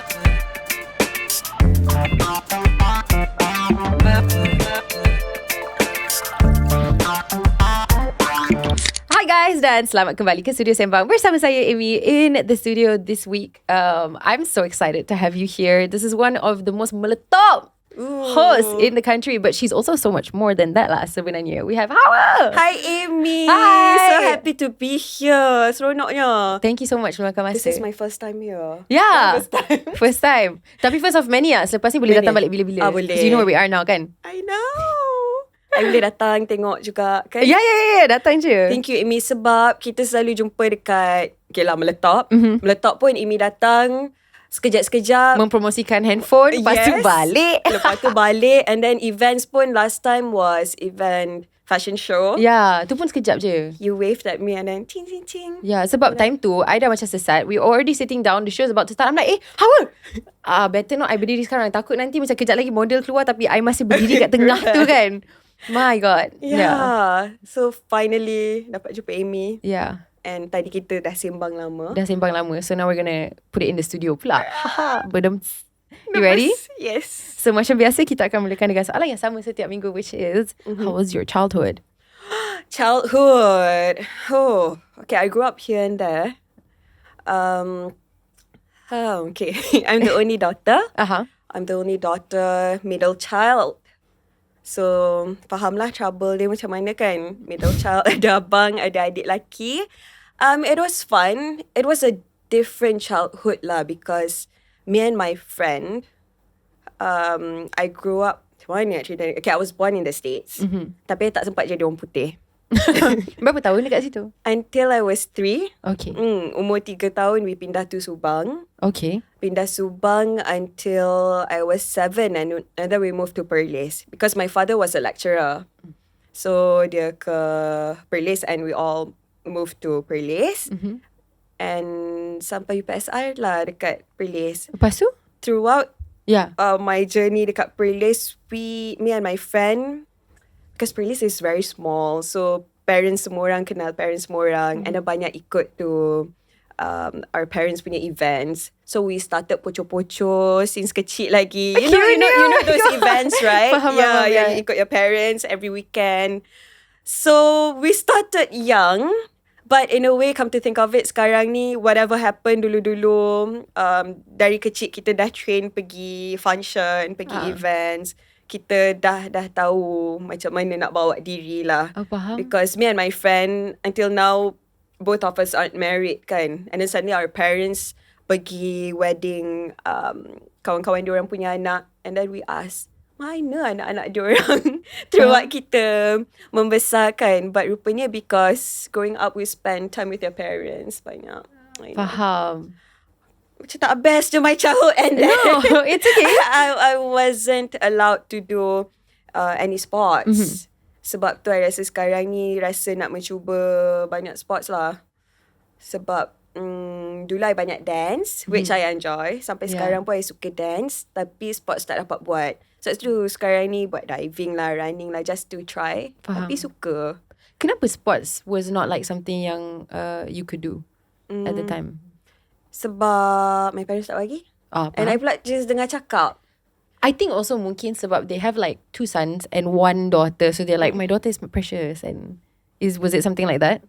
Hi guys, dan selamat kembali ke studio Sembang bersama saya Amy in the studio this week. I'm so excited to have you here. This is one of the most meletop hosts in the country, but she's also so much more than that lah sebenarnya. We have Hawa. Hi Amy. Hi. So happy to be here. Seronoknya. Thank you so much luangkan masa. This is my first time here. Yeah. First time. First time. Tapi first of many lah. Selepas ni boleh datang balik bila-bila. Boleh. Because you know where we are now kan? I know. I boleh datang tengok juga kan? Ya. Datang je. Thank you Amy sebab kita selalu jumpa dekat meletop. Meletop pun Amy datang sekejap-sekejap mempromosikan handphone. Lepas tu balik. Lepas tu balik. And then events pun last time was event fashion show. Ya, tu pun sekejap je. You waved at me and then ting ting ting. Ya, sebab time tu I dah macam sesat. We already sitting down. The show is about to start. I'm like, Hawa, better not I berdiri sekarang. Takut nanti macam kejap lagi model keluar tapi I masih berdiri kat tengah tu kan. My God. Yeah. So finally dapat jumpa Amy. Yeah. And tadi kita dah sembang lama. Dah sembang lama. So now we're gonna put it in the studio pula. Bedem. You ready? Yes. So macam biasa kita akan mulakan dengan soalan yang sama setiap minggu, which is how was your childhood? Childhood. Oh, okay. I grew up here and there. Okay. I'm the only daughter. I'm the only daughter, middle child. So, fahamlah trouble dia macam mana kan. Middle child, ada abang, ada adik lelaki. It was fun. It was a different childhood lah because me and my friend, I grew up, okay, I was born in the States. Tapi I tak sempat jadi orang putih. Berapa tahun dekat situ? Until I was 3. Okay. Umur 3 tahun, we pindah to Subang. Okay. Pindah Subang until I was 7 and then we moved to Perlis because my father was a lecturer. So dia ke Perlis and we all moved to Perlis. And sampai UPSR lah dekat Perlis. Lepas tu? Throughout my journey dekat Perlis, me and my friend, because Perlis is very small, so parents semua orang kenal parents semua orang, and then banyak ikut to our parents punya events. So we started poco-poco since kecil lagi. You know those events, right? Faham. Yang ikut your parents every weekend. So we started young, but in a way, come to think of it, sekarang ni whatever happened dulu-dulu, dari kecil kita dah train pergi function, pergi events. Kita dah tahu macam mana nak bawa diri lah. Faham. Because me and my friend, until now, both of us aren't married kan. And then suddenly our parents pergi wedding kawan-kawan diorang punya anak. And then we ask, mana anak-anak diorang? Throughout kita membesar kan. But rupanya because growing up we spend time with your parents banyak. Faham. Macam tak best je my childhood ended. No, it's okay. I wasn't allowed to do any sports. Sebab tu I rasa sekarang ni rasa nak mencuba banyak sports lah. Sebab dulu I banyak dance, which I enjoy. Sampai sekarang pun I suka dance. Tapi sports tak dapat buat. So tu sekarang ni buat diving lah, running lah, just to try. Faham. Tapi suka. Kenapa sports was not like something yang you could do at the time? Sebab my parents tak bagi. And I pula just dengar cakap. I think also mungkin sebab they have like 2 sons and 1 daughter. So they're like, my daughter is precious. And was it something like that?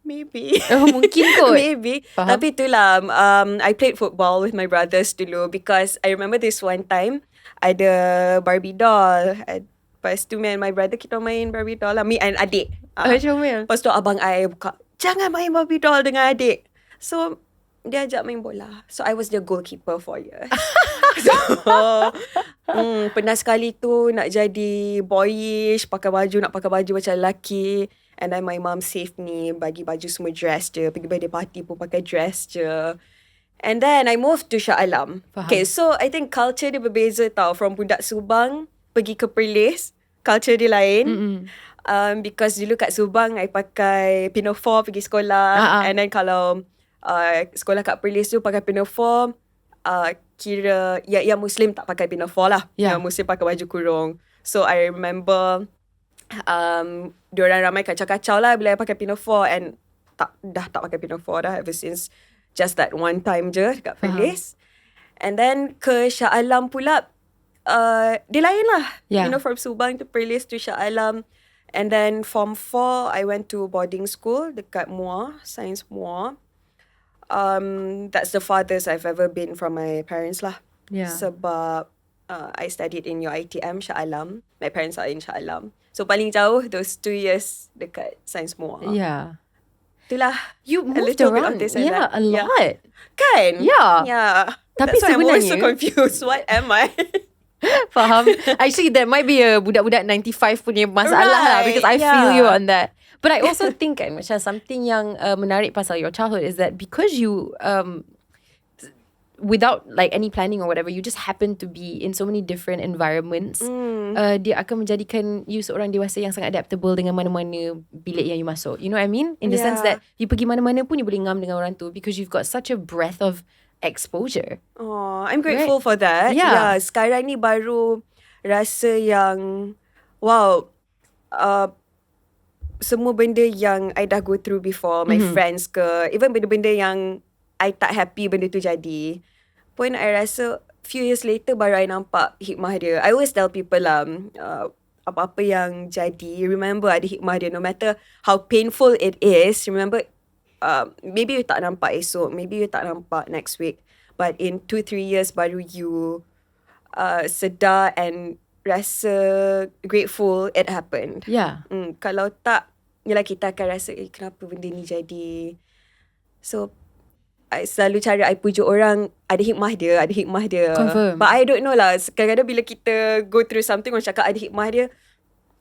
Maybe. Mungkin kot. Maybe. Faham. Tapi itulah, I played football with my brothers dulu because I remember this one time, ada Barbie doll. Lepas tu me and my brother, kita main Barbie doll lah. Me and adik. Comel. Lepas tu abang I buka, jangan main Barbie doll dengan adik. So, dia ajak main bola. So, I was the goalkeeper for years. Pernah sekali tu nak jadi boyish, nak pakai baju macam lelaki. And then my mom saved me, bagi baju semua dress je. Pergi birthday party pun pakai dress je. And then I moved to Shah Alam. Faham. Okay, so I think culture dia berbeza tau. From budak Subang pergi ke Perlis, culture dia lain. Because dulu kat Subang, I pakai pinafore pergi sekolah. And then kalau sekolah kat Perlis tu pakai pinafore, kira yang Muslim tak pakai pinafore lah. Yang Muslim pakai baju kurung. So I remember diorang ramai kacau-kacau lah bila I pakai pinafore, and dah tak pakai pinafore dah ever since just that one time je dekat Perlis. And then ke Shah Alam pula, dia lain lah. Yeah. You know, from Subang to Perlis to Shah Alam. And then Form 4, I went to boarding school dekat MUA, Science MUA. That's the farthest I've ever been from my parents lah. Yeah. Sebab I studied in your ITM, Shah Alam. My parents are in Shah Alam. So paling jauh, those 2 years dekat Science MUA. Yeah. Itulah. You moved around. Yeah, a lot. Kan? Yeah. Yeah. Tapi That's why I'm always so sebenarnya- confused. What am I? Faham. Actually, that might be a budak-budak 95 punya masalah lah, Right, because I yeah. feel you on that. But I also think kan, macam something yang menarik pasal your childhood is that because you without like any planning or whatever, you just happen to be in so many different environments. Dia akan menjadikan you seorang dewasa yang sangat adaptable dengan mana-mana bilik yang you masuk. You know what I mean? In the sense Yeah. that you pergi mana-mana pun you boleh ngam dengan orang tu because you've got such a breadth of exposure. Oh, I'm grateful for that. Yeah. Yeah, sekarang ni baru rasa yang, wow, semua benda yang I dah go through before, my friends ke, even benda-benda yang I tak happy benda tu jadi, pun I rasa few years later baru I nampak hikmah dia. I always tell people lah, apa-apa yang jadi, remember ada hikmah dia. No matter how painful it is, remember, maybe you tak nampak esok, maybe you tak nampak next week, but in 2-3 years baru you sedar and rasa grateful it happened. Yeah. Kalau tak, yelah kita akan rasa, kenapa benda ni jadi. So, I selalu cara I pujuk orang, ada hikmah dia, ada hikmah dia. Confirm. But I don't know lah, kadang-kadang bila kita go through something, orang cakap ada hikmah dia,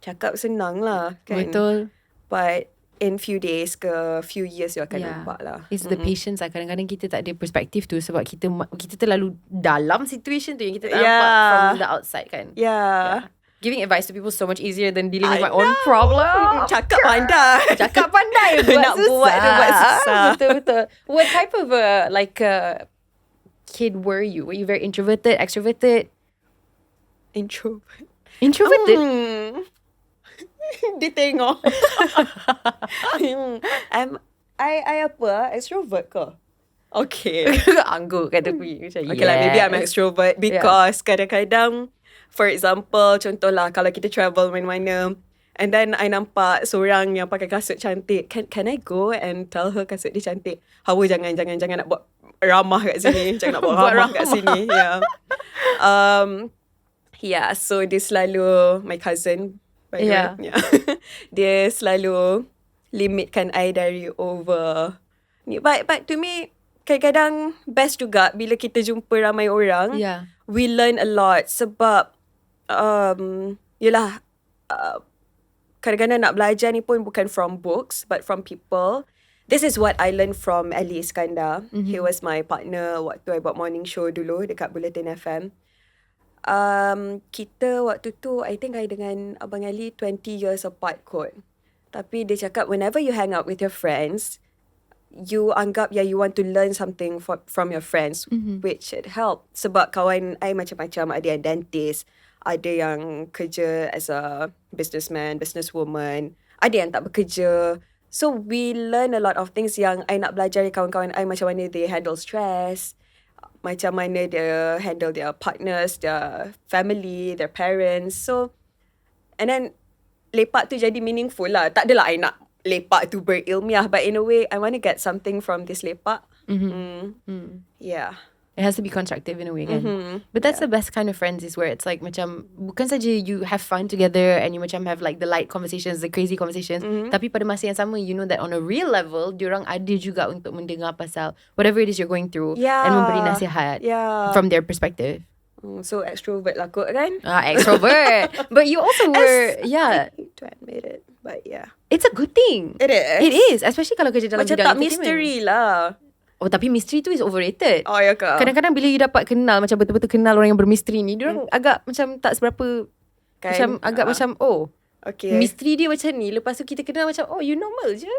cakap senang lah kan. Betul. But in few days ke few years you akan nampak lah. It's the patience lah. Kadang-kadang kita tak ada perspektif tu sebab kita terlalu dalam situation tu yang kita tak nampak from the outside kan. Yeah. Giving advice to people is so much easier than dealing with my own problem. Cakap pandai. Cakap pandai buat Nak susah. buat tu buat susah. Betul-betul. What type of kid were you? Were you very introverted, extroverted? Introvert. Introverted? Dia tengok. I apa? Extrovert ke? Okay. Angguk kat tepi. Macam, Okay lah, maybe I'm extrovert because kadang-kadang, for example, contohlah kalau kita travel mana-mana and then I nampak seorang yang pakai kasut cantik, can I go and tell her kasut dia cantik? Hawa jangan nak buat ramah kat sini. Jangan nak buat ramah kat sini. Yeah. Yeah, so dia selalu, my cousin, by the way. Yeah. Dia selalu limitkan I dari over ni. But to me, kadang-kadang best juga bila kita jumpa ramai orang. Yeah. We learn a lot sebab yelah, kadang-kadang nak belajar ni pun bukan from books but from people. This is what I learned from Ali Iskandar. He was my partner waktu I buat morning show dulu dekat Bulletin FM. Kita waktu tu, I think I dengan Abang Ali 20 years apart kot. Tapi dia cakap, whenever you hang out with your friends, you anggap you want to learn something from your friends, which it helped. Sebab kawan I macam-macam, ada yang dentist, ada yang kerja as a businessman, businesswoman, ada yang tak bekerja. So we learn a lot of things yang I nak belajar dari kawan-kawan I, macam mana they handle stress, macam mana dia handle their partners, their family, their parents. So, and then lepak tu jadi meaningful lah. Tak adalah I nak lepak tu berilmiah, but in a way I want to get something from this lepak. Yeah. It has to be constructive in a way kan. But that's the best kind of friends, is where it's like macam bukan saja you have fun together and you macam have like the light conversations, the crazy conversations, tapi pada masa yang sama you know that on a real level diorang ada juga untuk mendengar pasal whatever it is you're going through and memberi nasihat from their perspective. So extrovert lah kot kan. Extrovert. But you also were I hate to admit it, but yeah. It's a good thing. It is. It is, especially kalau kerja dalam Macam bidang tak mystery lah. Oh, tapi misteri tu is overrated. Oh, ya ke? Kadang-kadang bila you dapat kenal, macam betul-betul kenal orang yang bermisteri ni, diorang agak macam tak seberapa, Kan? macam agak macam, Okay. misteri dia macam ni. Lepas tu kita kenal macam, you normal je.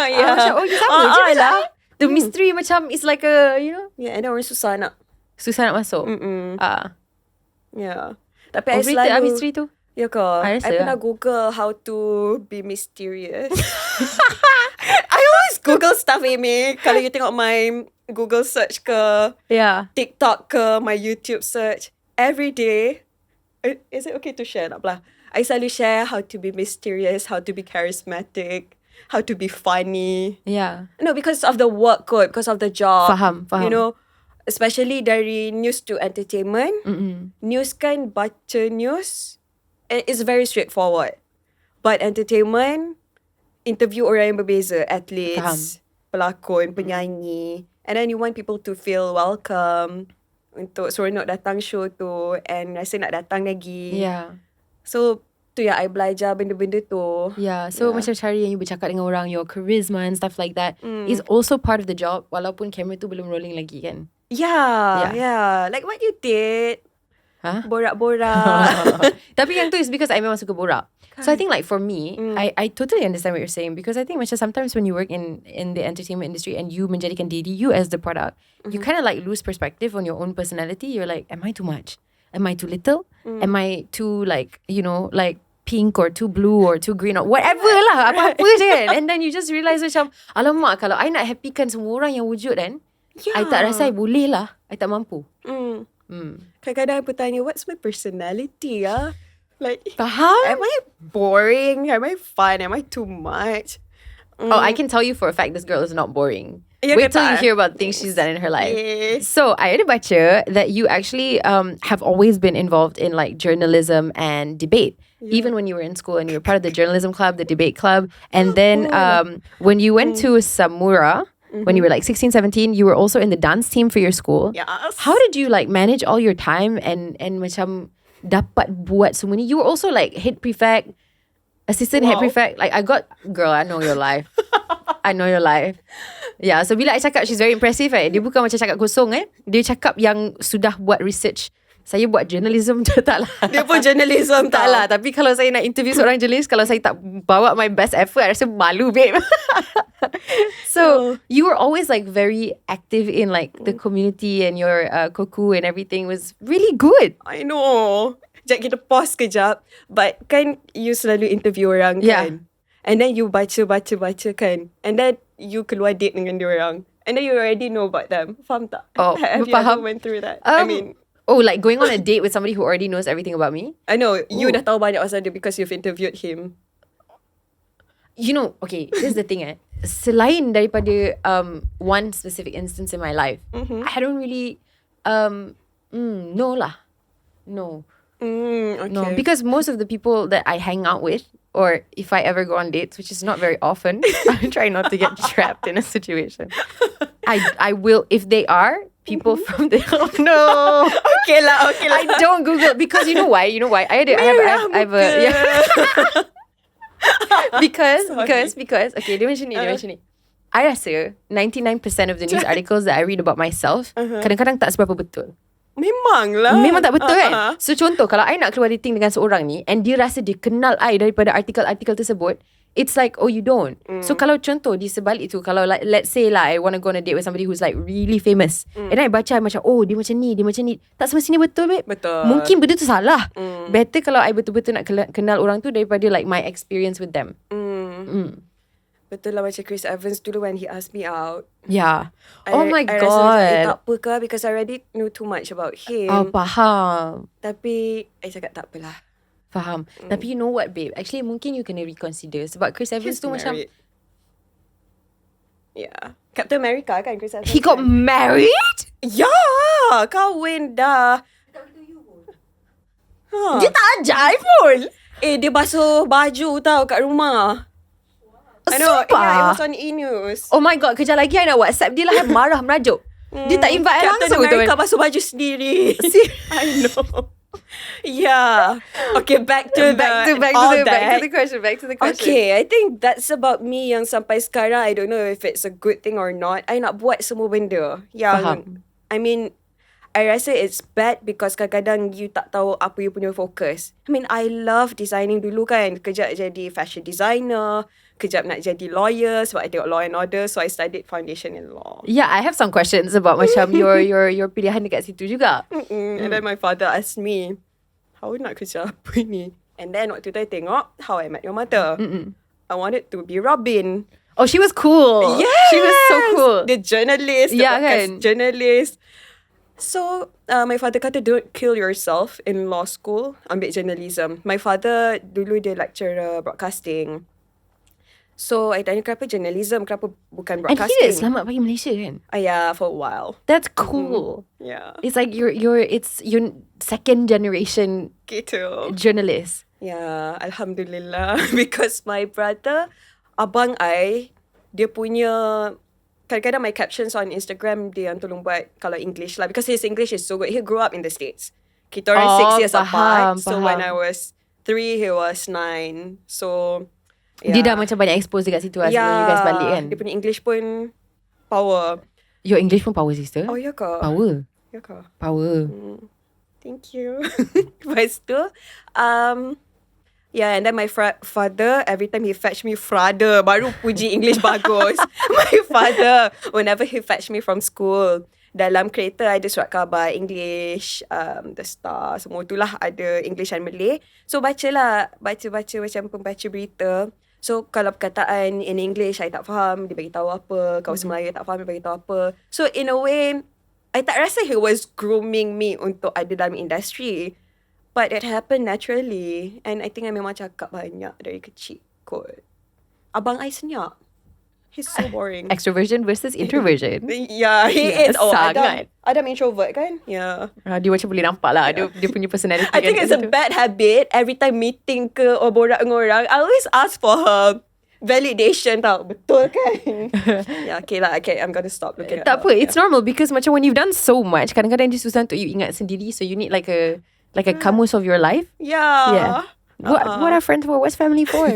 Yeah. Macam, you sama je macam. The mystery macam, it's like a, you know, Yeah, and then orang susah nak. susah nak masuk. Yeah. Tapi I Overrated selalu misteri tu. Ya ke? I rasa I pernah Google how to be mysterious. I always Google stuff, Amy. Kalau you tengok my Google search ke, TikTok ke, my YouTube search, every day, is it okay to share? Tak apalah. I selalu share how to be mysterious, how to be charismatic, how to be funny. Yeah. No, because of the work kot, because of the job. Faham. You know, especially dari news to entertainment. News kan, baca news, it's very straightforward. But entertainment, interview orang yang berbeza, athletes, pelakon, penyanyi. And then you want people to feel welcome untuk seronok datang show tu and rasa nak datang lagi. Yeah. So, tu yang I belajar benda-benda tu. Yeah, so macam cara yang you bercakap dengan orang, your charisma and stuff like that is also part of the job walaupun kamera tu belum rolling lagi kan? Yeah. Like what you did. Borak-borak. Tapi yang tu is because I memang suka borak. So I think like for me, I totally understand what you're saying because I think macam sometimes when you work in the entertainment industry and you menjadikan diri you as the product, you kind of like lose perspective on your own personality. You're like, am I too much? Am I too little? Am I too like, you know, like pink or too blue or too green or whatever lah. Apa-apa je kan. And then you just realise macam, alamak kalau I nak happykan semua orang yang wujud kan, I tak rasa I boleh lah. I tak mampu. Kadang-kadang I bertanya, what's my personality? Like, faham? Am I boring? Am I fun? Am I too much? Oh, I can tell you for a fact this girl is not boring. Wait till you hear about things she's done in her life. So, I ada baca that you actually have always been involved in like journalism and debate. Even when you were in school and you were part of the journalism club, the debate club. And then when you went to Samura, when you were like 16, 17, you were also in the dance team for your school. Yes. How did you like manage all your time and macam dapat buat semua ni? You were also like head prefect, assistant head prefect. Like I know your life. I know your life. Yeah, so bila I cakap she's very impressive dia bukan macam cakap kosong dia cakap yang sudah buat research. Saya buat journalism je tak lah. Dia pun journalism tak lah. Tapi kalau saya nak interview seorang journalist, kalau saya tak bawa my best effort, I rasa malu, babe. So, you were always like very active in like the community and your koku and everything was really good. I know. Sekejap kita pause kejap. But kan you selalu interview orang kan? And then you baca kan? And then you keluar date dengan diorang. And then you already know about them. Faham tak? Oh, Have you ever went through that? I mean... Oh, like going on a date with somebody who already knows everything about me? I know. You dah tahu banyak pasal dia because you've interviewed him. You know, okay, this is the thing selain daripada one specific instance in my life, I don't really no lah. No. Okay. No, because most of the people that I hang out with, or if I ever go on dates, which is not very often, I try not to get trapped in a situation. I will, if they are people from the Okay lah. I don't Google because you know why? I have a because okay, dia macam ni. I rasa 99% of the news articles that I read about myself kadang-kadang tak seberapa betul. Memang tak betul kan? So contoh kalau I nak keluar dating dengan seorang ni and dia rasa dia kenal I daripada artikel-artikel tersebut, it's like, oh, you don't. So kalau contoh di sebalik tu, kalau like, let's say lah I want to go on a date with somebody who's like really famous, and then I baca macam, oh, dia macam ni, tak semestinya betul, babe. Betul. Mungkin benda tu salah. Better kalau I betul-betul nak kenal orang tu daripada like my experience with them. Betul lah macam Chris Evans dulu when he asked me out. Yeah. I rasa tak apa ke because I already know too much about him. Oh, faham. Tapi I cakap tak apalah. Faham. Tapi you know what, babe? Actually, mungkin you kena reconsider. Sebab Chris Evans tu married. Yeah. Captain America kan Chris Evans. He got married? Yeah. Kahwin dah. Dia tak ajar pun. Dia basuh baju tau kat rumah. I know. Yeah, it was on E-News. Oh my god, kejap lagi I nak WhatsApp dia lah. Marah merajuk. Dia tak invite Captain langsung. Captain America basuh baju sendiri. I know. Yeah. Okay, back to the question. Okay, I think that's about me yang sampai sekarang I don't know if it's a good thing or not. I nak buat semua benda yang faham. I mean, I rasa it's bad because kadang-kadang you tak tahu apa you punya fokus. I mean, I love designing dulu kan. Kejap jadi fashion designer, kejap nak jadi lawyer sebab I tengok Law and Order, so I studied foundation in law. Yeah, I have some questions about macam your pilihan dekat situ juga. And then my father asked me, how nak kerja apa ni? And then waktu tu I tengok How I Met Your Mother. I wanted to be Robin. Oh, she was cool. Yes! She was so cool. The journalist, the Yeah, podcast kan? journalist. So, my father kata, don't kill yourself in law school. Ambil journalism. My father dulu dia lecturer broadcasting. So, I tanya kenapa journalism, kenapa bukan And he broadcasting? did Selamat Pagi Malaysia kan? Yeah, for a while. That's cool. Yeah. It's like it's your second generation Gitu. journalist. Yeah, Alhamdulillah. Because my brother, abang I, dia punya, kadang-kadang my captions on Instagram, dia yang tolong buat kalau English lah. Because his English is so good. He grew up in the States. Kita orang 6 years apart. So when I was 3, he was 9. So, yeah. Dia dah macam banyak expose dekat situ lah sebelum you guys balik kan? Dia punya English pun power. Your English pun power, sister. Oh, ya ke? Power. Ya ke? Power. Thank you. Lepas tu, yeah, and then my father, every time he fetch me father, baru puji English bagus. My father, whenever he fetch me from school, dalam kereta ada surat khabar English, The Star, semua itulah ada English and Malay. So baca macam pembaca berita. So kalau perkataan in English I tak faham, dia bagi tahu apa. Kalau Melayu I tak faham, dia bagi tahu apa. So in a way, I tak rasa he was grooming me untuk ada dalam industri. But it happened naturally. And I think I memang cakap banyak dari kecil kot. Abang I senyap. He's so boring. Extroversion versus introversion. Yeah, he is. Oh, sangat. Adam introvert kan? Yeah. Dia macam boleh nampak lah. Dia punya personality. I think it's a bad habit. Every time meeting ke or borak dengan orang, I always ask for her validation tau. Betul kan? Yeah, okay lah. Okay, I'm gonna stop looking at Tak apa, it's normal because macam when you've done so much, kadang-kadang dia susah untuk you ingat sendiri. So you need like a kamus of your life. Yeah. What are friends for? What's family for?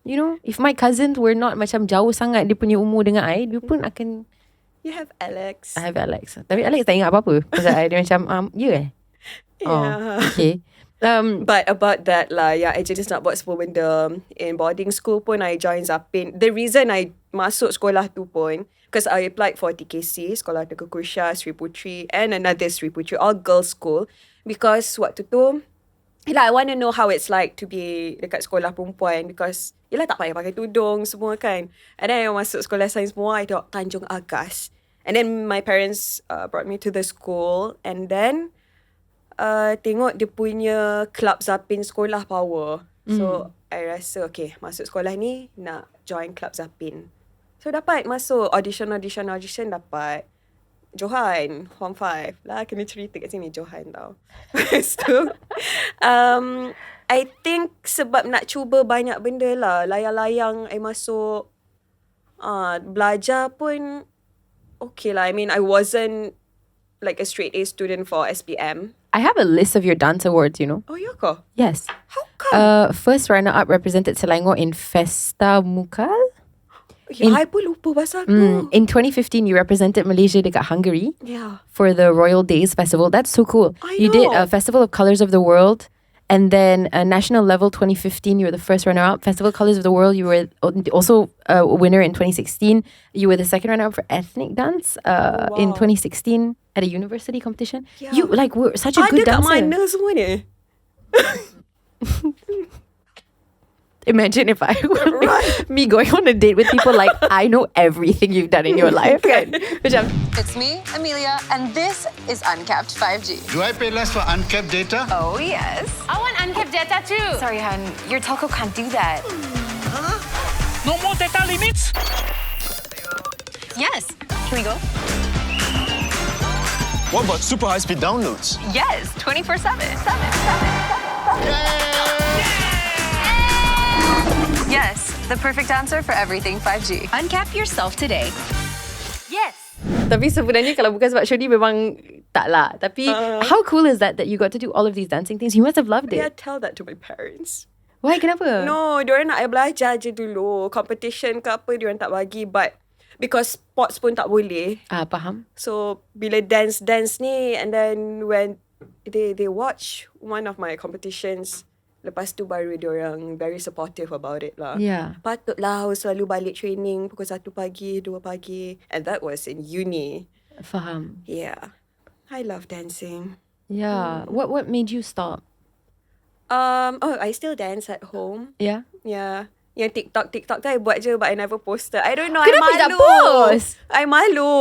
You know, if my cousins were not macam jauh sangat dia punya umur dengan I, dia pun akan. You have Alex. I have Alex. Tapi Alex tak ingat apa-apa. Pasal dia macam, Yeah. Oh, okay. But about that lah, yeah, I just nak buat semua benda. In boarding school pun, I join Zapin. The reason I masuk sekolah tu pun, because I applied for TKC, Sekolah Tengku Kusha, Sri Putri, and another Sri Putri, all girls school. Because waktu tu, I want to know how it's like to be dekat sekolah perempuan. Because, tak payah pakai tudung semua kan. And then I masuk sekolah sains semua, I tengok Tanjung Agas. And then my parents brought me to the school. And then, tengok dia punya club Zapin sekolah power. So, I rasa, okay, masuk sekolah ni, nak join club Zapin. So, dapat masuk audition, dapat. Johan, Form 5. Lah, kena cerita kat sini Johan tau. Lepas tu, I think sebab nak cuba banyak benda lah. Layang-layang I masuk. Belajar pun okay lah. I mean, I wasn't like a straight A student for SPM. I have a list of your dance awards, you know. Oh, ya ke? Yes. How come? First runner-up represented Selangor in Festa Mukal. I pun lupa pasal tu. In 2015, you represented Malaysia dekat Hungary. Yeah. For the Royal Days Festival. That's so cool. You did a Festival of Colours of the World. And then a national level 2015, you were the first runner-up. Festival Colours of the World, you were also a winner in 2016. You were the second runner-up for ethnic dance in 2016 at a university competition. Yeah. You were such a good dancer. Ada kat mana semua ni? Imagine if I were me going on a date with people like I know everything you've done in your life. Kan? Macam, It's me, Amelia, and this is Uncapped 5G. Do I pay less for uncapped data? Oh, yes. I want uncapped data too. Sorry, hon. Your telco can't do that. No more data limits? Yes. Can we go? What about super high-speed downloads? Yes. 24/7. Yes. The perfect answer for everything 5G. Uncap yourself today. Yes. tapi sebenarnya kalau bukan sebab show ni memang tak lah. Tapi how cool is that you got to do all of these dancing things? You must have loved it. Yeah, tell that to my parents. Why? Kenapa? No, diorang nak I belajar je dulu. Competition ke apa, diorang tak bagi. But because sports pun tak boleh. Faham. So, bila dance ni, and then when they watch one of my competitions, lepas tu baru diorang very supportive about it lah. Yeah. Patutlah harus selalu balik training pukul 1 pagi, 2 pagi. And that was in uni. Faham. Yeah. I love dancing. Yeah. What made you stop? I still dance at home. Yeah. Yeah. Yang TikTok tu I buat je, but I never posted. I don't know. Kenapa I you tak malu. post? I malu.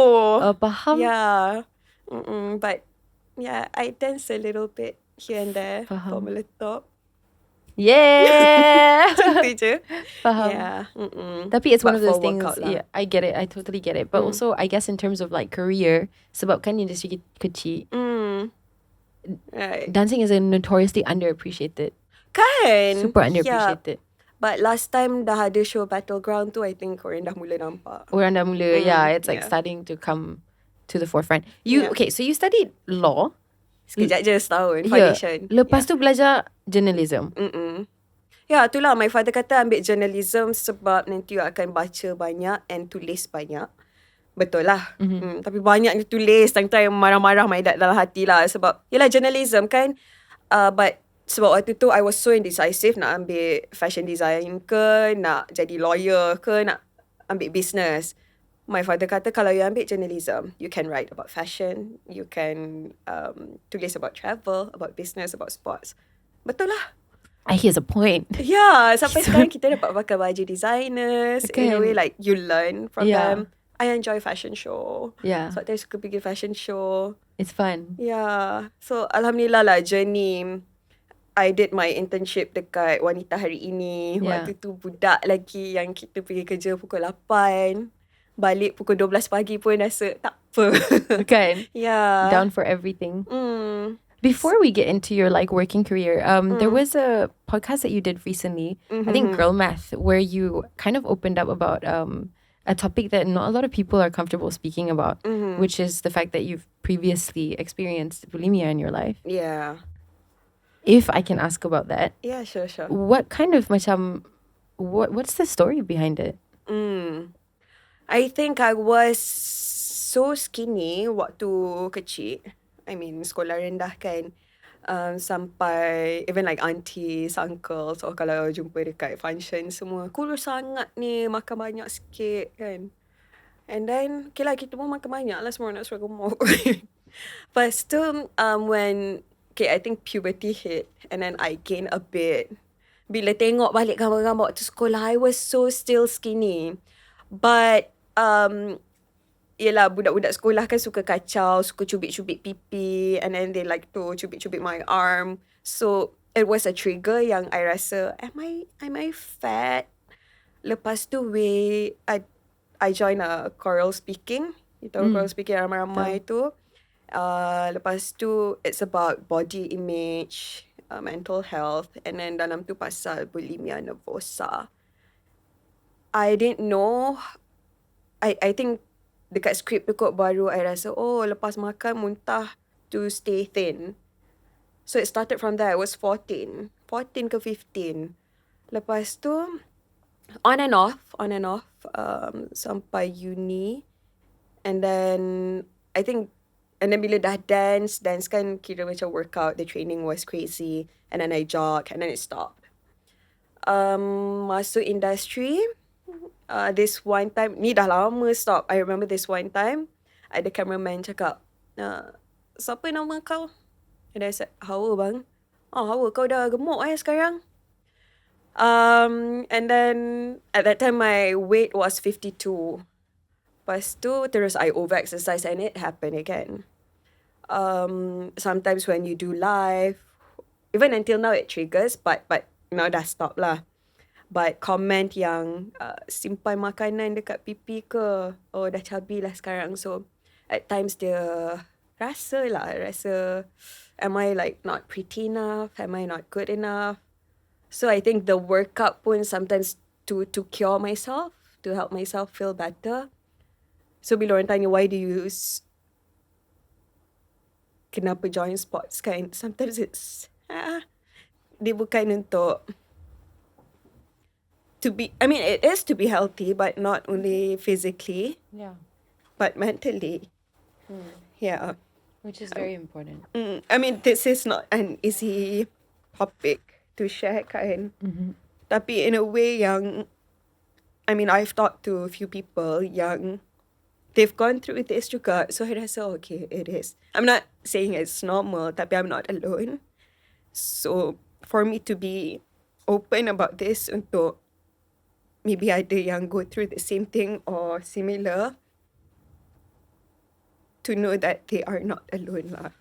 Faham. Yeah. But yeah, I dance a little bit here and there. Faham. For meletop. Yeah. Macam tu je. Faham. Yeah. Tapi it's one But of those for things. workout lah. Yeah, I get it. I totally get it. But also, I guess in terms of like career, sebab kan industri kecil, Right. dancing is a notoriously underappreciated. Kan? Super Yeah. underappreciated. But last time dah ada show Battleground tu, I think korang dah mula nampak. Orang dah mula, it's like yeah. starting to come to the forefront. You Yeah. okay? So you studied law. Sekejap je setahun. Yeah. Foundation. Lepas tu belajar journalism. Ya, itulah my father kata ambil journalism sebab nanti you akan baca banyak and tulis banyak. Betul lah. Tapi banyak you tulis, time-time marah-marah my dad dalam hati lah. Sebab, yelah journalism kan. But sebab waktu tu I was so indecisive nak ambil fashion design ke, nak jadi lawyer ke, nak ambil business. My father kata kalau you ambil journalism, you can write about fashion, you can tulis about travel, about business, about sports. Betul lah. Here's a point. Yeah, sampai sekarang kita dapat pakai baju designers. In a Kan. way like you learn from Yeah. them. I enjoy fashion show. Yeah. So I suka pergi fashion show. It's fun. Yeah. So Alhamdulillah lah journey. I did my internship dekat Wanita Hari Ini. Yeah. Waktu tu budak lagi yang kita pergi kerja pukul 8. Balik pukul 12 pagi pun rasa tak apa. Kan? Yeah. Down for everything. Before we get into your like working career, there was a podcast that you did recently, I think Girl Math, where you kind of opened up about a topic that not a lot of people are comfortable speaking about, which is the fact that you've previously experienced bulimia in your life. Yeah. If I can ask about that, Yeah, sure. what kind of what's the story behind it? I think I was so skinny waktu kecil. I mean, sekolah rendah kan. Sampai even like aunties, uncles, or kalau jumpa dekat function semua, kurus sangat ni, makan banyak sikit kan. And then, okay lah, kita pun makan banyak lah, semua nak suruh gemuk. Lepas tu, I think puberty hit and then I gained a bit. Bila tengok balik gambar-gambar waktu sekolah, I was so still skinny. But, yelah, budak-budak sekolah kan suka kacau, suka cubit-cubit pipi, and then they like to cubit-cubit my arm. So, it was a trigger yang I rasa, am I fat? Lepas tu, I joined a choral speaking. You tahu choral speaking ramai-ramai tu. Lepas tu, it's about body image, mental health, and then dalam tu pasal bulimia nervosa. I didn't know. I think dekat skrip tu kot baru I rasa, lepas makan muntah to stay thin. So it started from there. I was 14 ke 15. Lepas tu, on and off, sampai uni. And then, I think, and then bila dah dance kan kira macam workout, the training was crazy. And then I jog, and then it stopped. Masuk industry, this one time, ni dah lama stop. I remember this one time, ada cameraman cakap, siapa nama kau? And I said, Hawa bang. Hawa, kau dah gemuk sekarang. And then, at that time, my weight was 52. Lepas tu, terus I over-exercise and it happened again. Sometimes when you do live, even until now it triggers, but now dah stop lah. But comment yang simpan makanan dekat pipi ke, dah chubby lah sekarang. So at times dia rasa, am I like not pretty enough? Am I not good enough? So I think the workout pun sometimes to cure myself, to help myself feel better. So bila orang tanya why do you kenapa join sports kan, sometimes it's dia bukan untuk to be, I mean, it is to be healthy, but not only physically, but mentally. Yeah. Which is very important. I mean, this is not an easy topic to share kan. Tapi in a way yang, I mean, I've talked to a few people yang they've gone through this juga. So I rasa, okay, it is. I'm not saying it's normal, tapi I'm not alone. So for me to be open about this untuk maybe ada yang go through the same thing or similar, to know that they are not alone lah.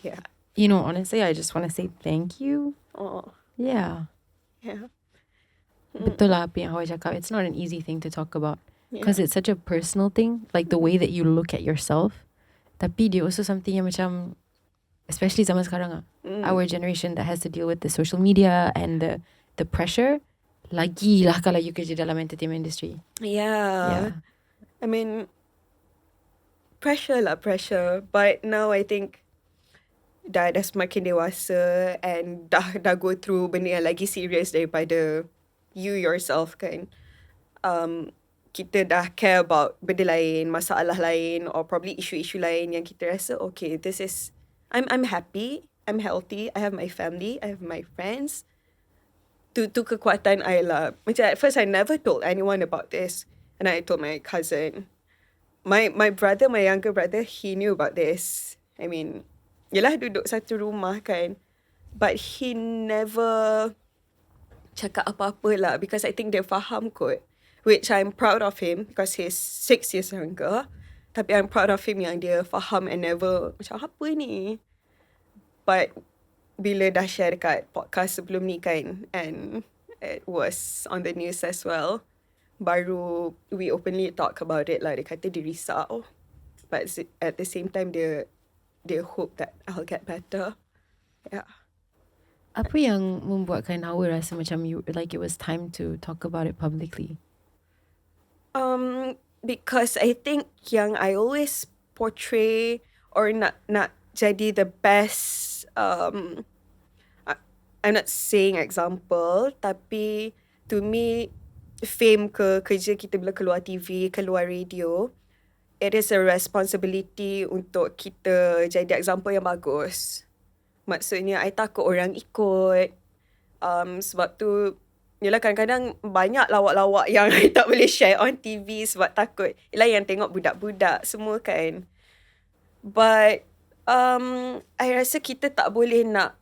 Yeah. You know, honestly, I just want to say thank you. Oh, Yeah. yeah. Betul lah apa yang Hawa cakap. It's not an easy thing to talk about. Yeah. Because it's such a personal thing. Like the way that you look at yourself. Tapi dia also something yang macam, especially zaman sekarang our generation that has to deal with the social media and the pressure. Lagi lah kalau you kerja dalam entertainment industry. Yeah. I mean, pressure. But now I think dah semakin dewasa and dah go through benda yang lagi serious daripada you yourself kan. Kita dah care about benda lain, masalah lain, or probably isu-isu lain yang kita rasa, okay, this is, I'm happy, I'm healthy, I have my family, I have my friends. Tu kekuatan I lah. Macam at first I never told anyone about this, and I told my cousin. My brother, my younger brother, he knew about this. I mean, yelah duduk satu rumah kan, but he never cakap apa-apa lah, because I think dia faham kot, which I'm proud of him because he's 6 years younger. Tapi I'm proud of him yang dia faham and never macam apa ni. But bila dah share dekat podcast sebelum ni kan, and it was on the news as well, baru we openly talk about it lah. Dia kata dia risau, but at the same time dia hope that I'll get better. Yeah. Apa yang membuatkan Hawa rasa macam you, like it was time to talk about it publicly? Because I think yang I always portray or nak jadi the best, I'm not saying example, tapi to me, fame ke kerja kita bila keluar TV, keluar radio, it is a responsibility untuk kita jadi example yang bagus. Maksudnya, I takut orang ikut. Sebab tu, yelah kadang-kadang banyak lawak-lawak yang I tak boleh share on TV sebab takut. Yelah yang tengok budak-budak semua kan. But, I rasa kita tak boleh nak,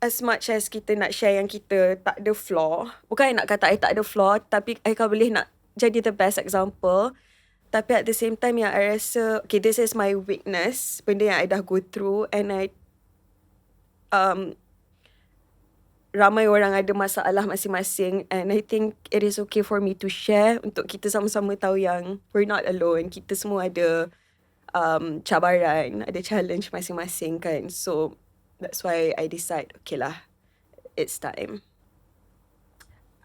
as much as kita nak share yang kita tak ada flaw. Bukan I nak kata I tak ada flaw, tapi I kan boleh nak jadi the best example. Tapi at the same time yang I rasa, okay, this is my weakness, benda yang I dah go through, and I, ramai orang ada masalah masing-masing, and I think it is okay for me to share untuk kita sama-sama tahu yang we're not alone. Kita semua ada cabaran, ada challenge masing-masing kan. So that's why I decide, okay lah, it's time.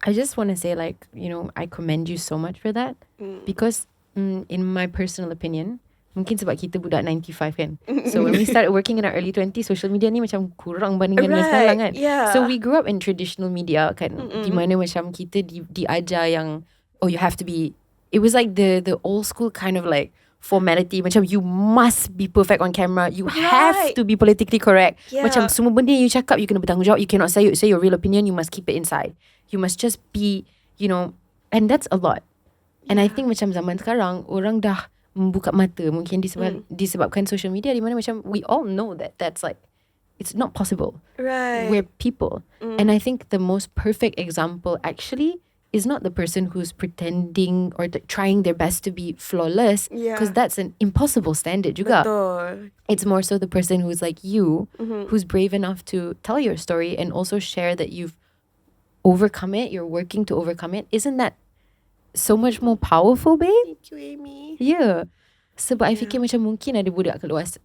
I just want to say, like, you know, I commend you so much for that. Because in my personal opinion, mungkin sebab kita budak 95 kan. So when we started working in our early 20s, social media ni macam kurang bandingkan dengan sekarang kan. Yeah. So we grew up in traditional media kan. Di mana macam kita diajar yang, oh, you have to be, it was like the old school kind of like formality. Macam you must be perfect on camera. You have to be politically correct. Yeah. Macam semua benda you cakap, you kena bertanggungjawab. You cannot say your real opinion. You must keep it inside. You must just be, you know, and that's a lot. And I think macam zaman sekarang, orang dah membuka mata. Mungkin disebabkan social media, di mana macam we all know that that's like, it's not possible. Right. We're people. And I think the most perfect example actually is not the person who's pretending or trying their best to be flawless, because that's an impossible standard juga. Betul. It's more so the person who's like you, who's brave enough to tell your story and also share that you've overcome it, you're working to overcome it. Isn't that so much more powerful, babe? Thank you, Amy. Yeah. Sebab I fikir macam mungkin ada budak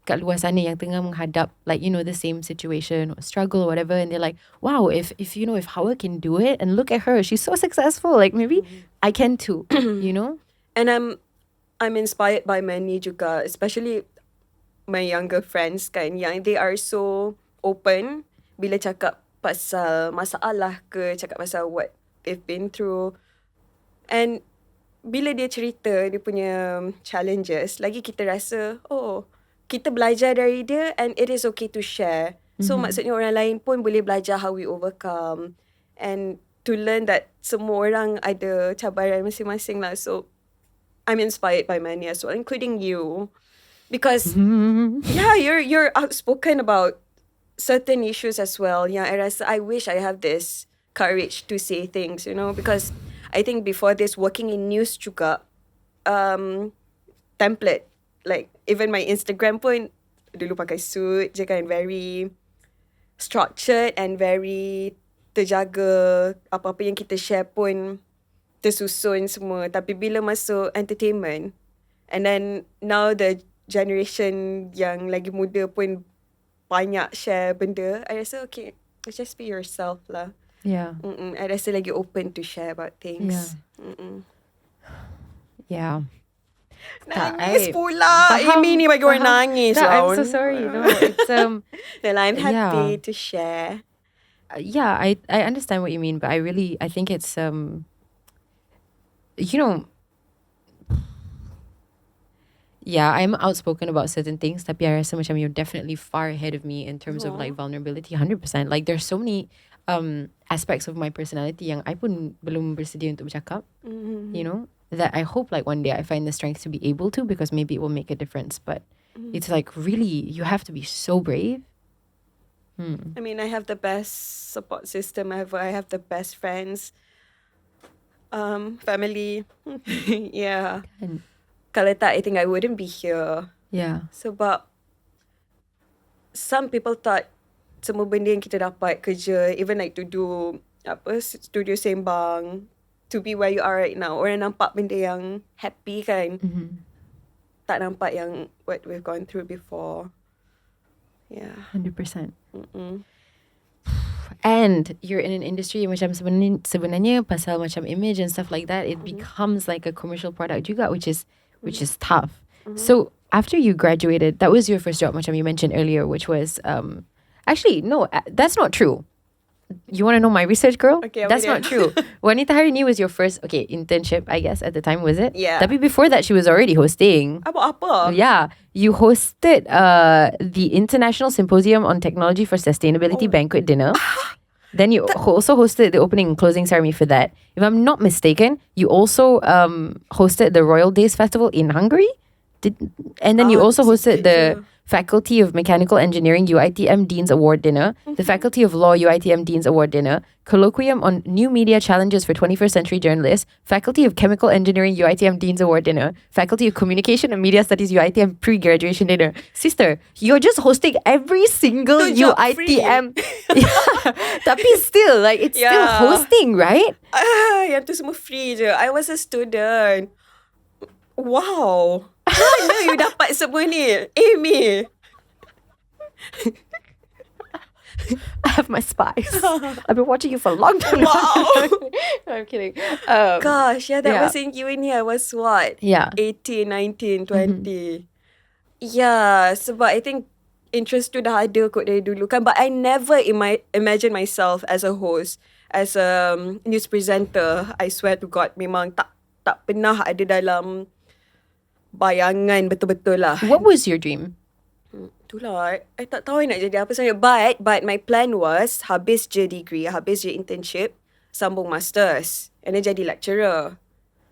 kat luar sana yang tengah menghadap, like, you know, the same situation or struggle or whatever, and they're like, wow, if you know, if Hawa can do it, and look at her, she's so successful, like maybe I can too. You know. And I'm inspired by many juga, especially my younger friends kan, yang they are so open bila cakap pasal masalah ke, cakap pasal what they've been through. And bila dia cerita dia punya challenges, lagi kita rasa, oh, kita belajar dari dia, and it is okay to share. So maksudnya orang lain pun boleh belajar how we overcome, and to learn that semua orang ada cabaran masing-masing lah. So I'm inspired by many as well, including you, because yeah, you're outspoken about certain issues as well. Yang I rasa I wish I have this courage to say things, you know, because I think before this, working in news juga, template, like even my Instagram pun dulu pakai suit je kan, very structured and very terjaga, apa-apa yang kita share pun tersusun semua. Tapi bila masuk entertainment, and then now the generation yang lagi muda pun banyak share benda, I rasa okay, just be yourself lah. Yeah. I rasa lagi open to share about things. Yeah. Nangis pula. Amy ni bagi orang nangis lah. I'm so sorry. No, it's Well, I'm happy to share. yeah, I understand what you mean, but I think it's you know, yeah, I'm outspoken about certain things, tapi I rasa macam you're definitely far ahead of me in terms of like vulnerability, 100%. Like there's so many aspects of my personality yang I pun belum bersedia untuk bercakap, you know, that I hope like one day I find the strength to be able to, because maybe it will make a difference. But it's like really, you have to be so brave. I mean, I have the best support system ever. I have the best friends, family. Yeah. And Kalau tak, I think I wouldn't be here. yeah. Sebab some people thought semua benda yang kita dapat kerja, even like to do studio Sembang, to be where you are right now, orang nampak benda yang happy kan, tak nampak yang what we've gone through before. Yeah. 100%. And you're in an industry yang macam sebenarnya pasal macam image and stuff like that, it becomes like a commercial product juga, which is tough. So after you graduated, that was your first job, macam you mentioned earlier, which was actually no, that's not true. You want to know my research, girl? Okay, that's not true. Wanita Hari Ni was your first internship, I guess, at the time, was it? Yeah. Tapi before that, she was already hosting. Apa? Yeah, you hosted the International Symposium on Technology for Sustainability banquet dinner. Then you also hosted the opening and closing ceremony for that. If I'm not mistaken, you also hosted the Royal Days Festival in Hungary. And then you also hosted the Faculty of Mechanical Engineering 𝙁𝙃𝙄𝙄𝙄 Dean's Award Dinner, the Faculty of Law 𝙁𝙃𝙄𝙄 Dean's Award Dinner, Colloquium on New Media Challenges for 21st Century Journalists, Faculty of Chemical Engineering 𝙁𝙃𝙄𝙄 Dean's Award Dinner, Faculty of Communication and Media Studies 𝙁𝙃𝙄 Pre-Graduation Dinner. Sister, you're just hosting every single 𝙁𝙃𝙄. Tapi still, like, it's still hosting, right? Yang tu semua free je. I was a student. Wow. Mana you dapat semua ni, Amy? I have my spies. I've been watching you for a long time. Wow. No, I'm kidding. Gosh, that was in uni. I was what? Yeah. 18, 19, 20. Yeah, sebab I think interest tu dah ada kot dari dulu kan. But I never imagine myself as a host, as a news presenter. I swear to God, memang tak pernah ada dalam bayangan betul-betul lah. What was your dream? Itulah, I tak tahu I nak jadi apa sebenarnya. But my plan was habis je degree, habis je internship, sambung masters, and then jadi lecturer.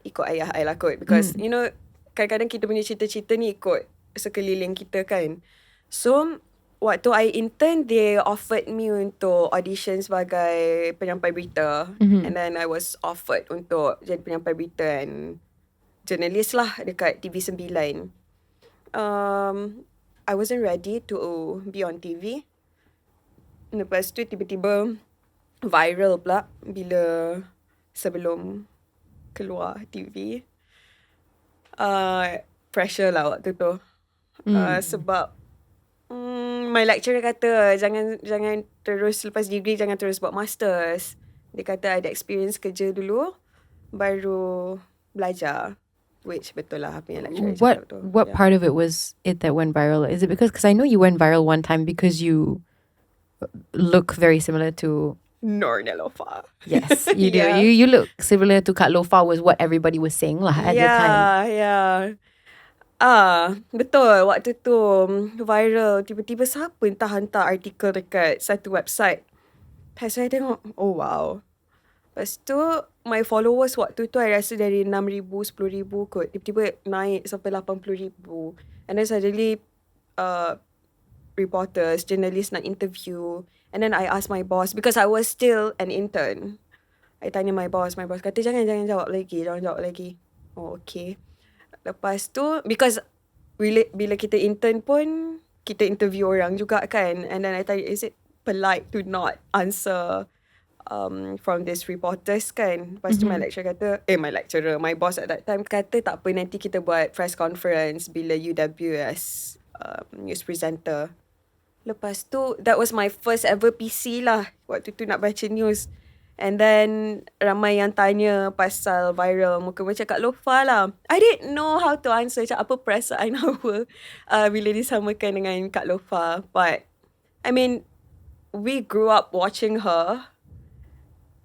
Ikut ayah I lah kot. Because you know, kadang-kadang kita punya cita-cita ni ikut sekeliling kita kan. So waktu I intern, they offered me untuk audition sebagai penyampai berita. And then I was offered untuk jadi penyampai berita and journalist lah dekat TV9. I wasn't ready to be on TV. Lepas tu tiba-tiba viral pula bila sebelum keluar TV. Pressure lah waktu tu. Sebab my lecturer kata jangan terus lepas degree, jangan terus buat masters. Dia kata ada experience kerja dulu baru belajar. Which betul lah apa yang lecturer cakap tu. What part of it was it that went viral? Is it because I know you went viral one time because you look very similar to Nur Nelofa. Yes, you do. You look similar to Kak Lofa was what everybody was saying lah at the time. Betul. Waktu tu viral. Tiba-tiba siapa entah hantar artikel dekat satu website. Lepas saya tengok, oh wow. Lepas tu, my followers waktu tu I rasa dari 6,000, 10,000 kot. Tiba-tiba naik sampai 80,000. And then suddenly, reporters, journalists nak interview. And then I asked my boss, because I was still an intern. I tanya my boss kata jangan jawab lagi. Oh, okay. Lepas tu, because bila kita intern pun, kita interview orang juga kan. And then I tanya, is it polite to not answer from these reporters kan? Lepas tu my lecturer, my boss at that time kata tak apa, nanti kita buat press conference bila UW as news presenter. Lepas tu, that was my first ever PC lah. Waktu tu nak baca news. And then, ramai yang tanya pasal viral muka macam Kak Lofa lah. I didn't know how to answer. Macam apa perasaan Hawa bila disamakan dengan Kak Lofa. But, I mean, we grew up watching her.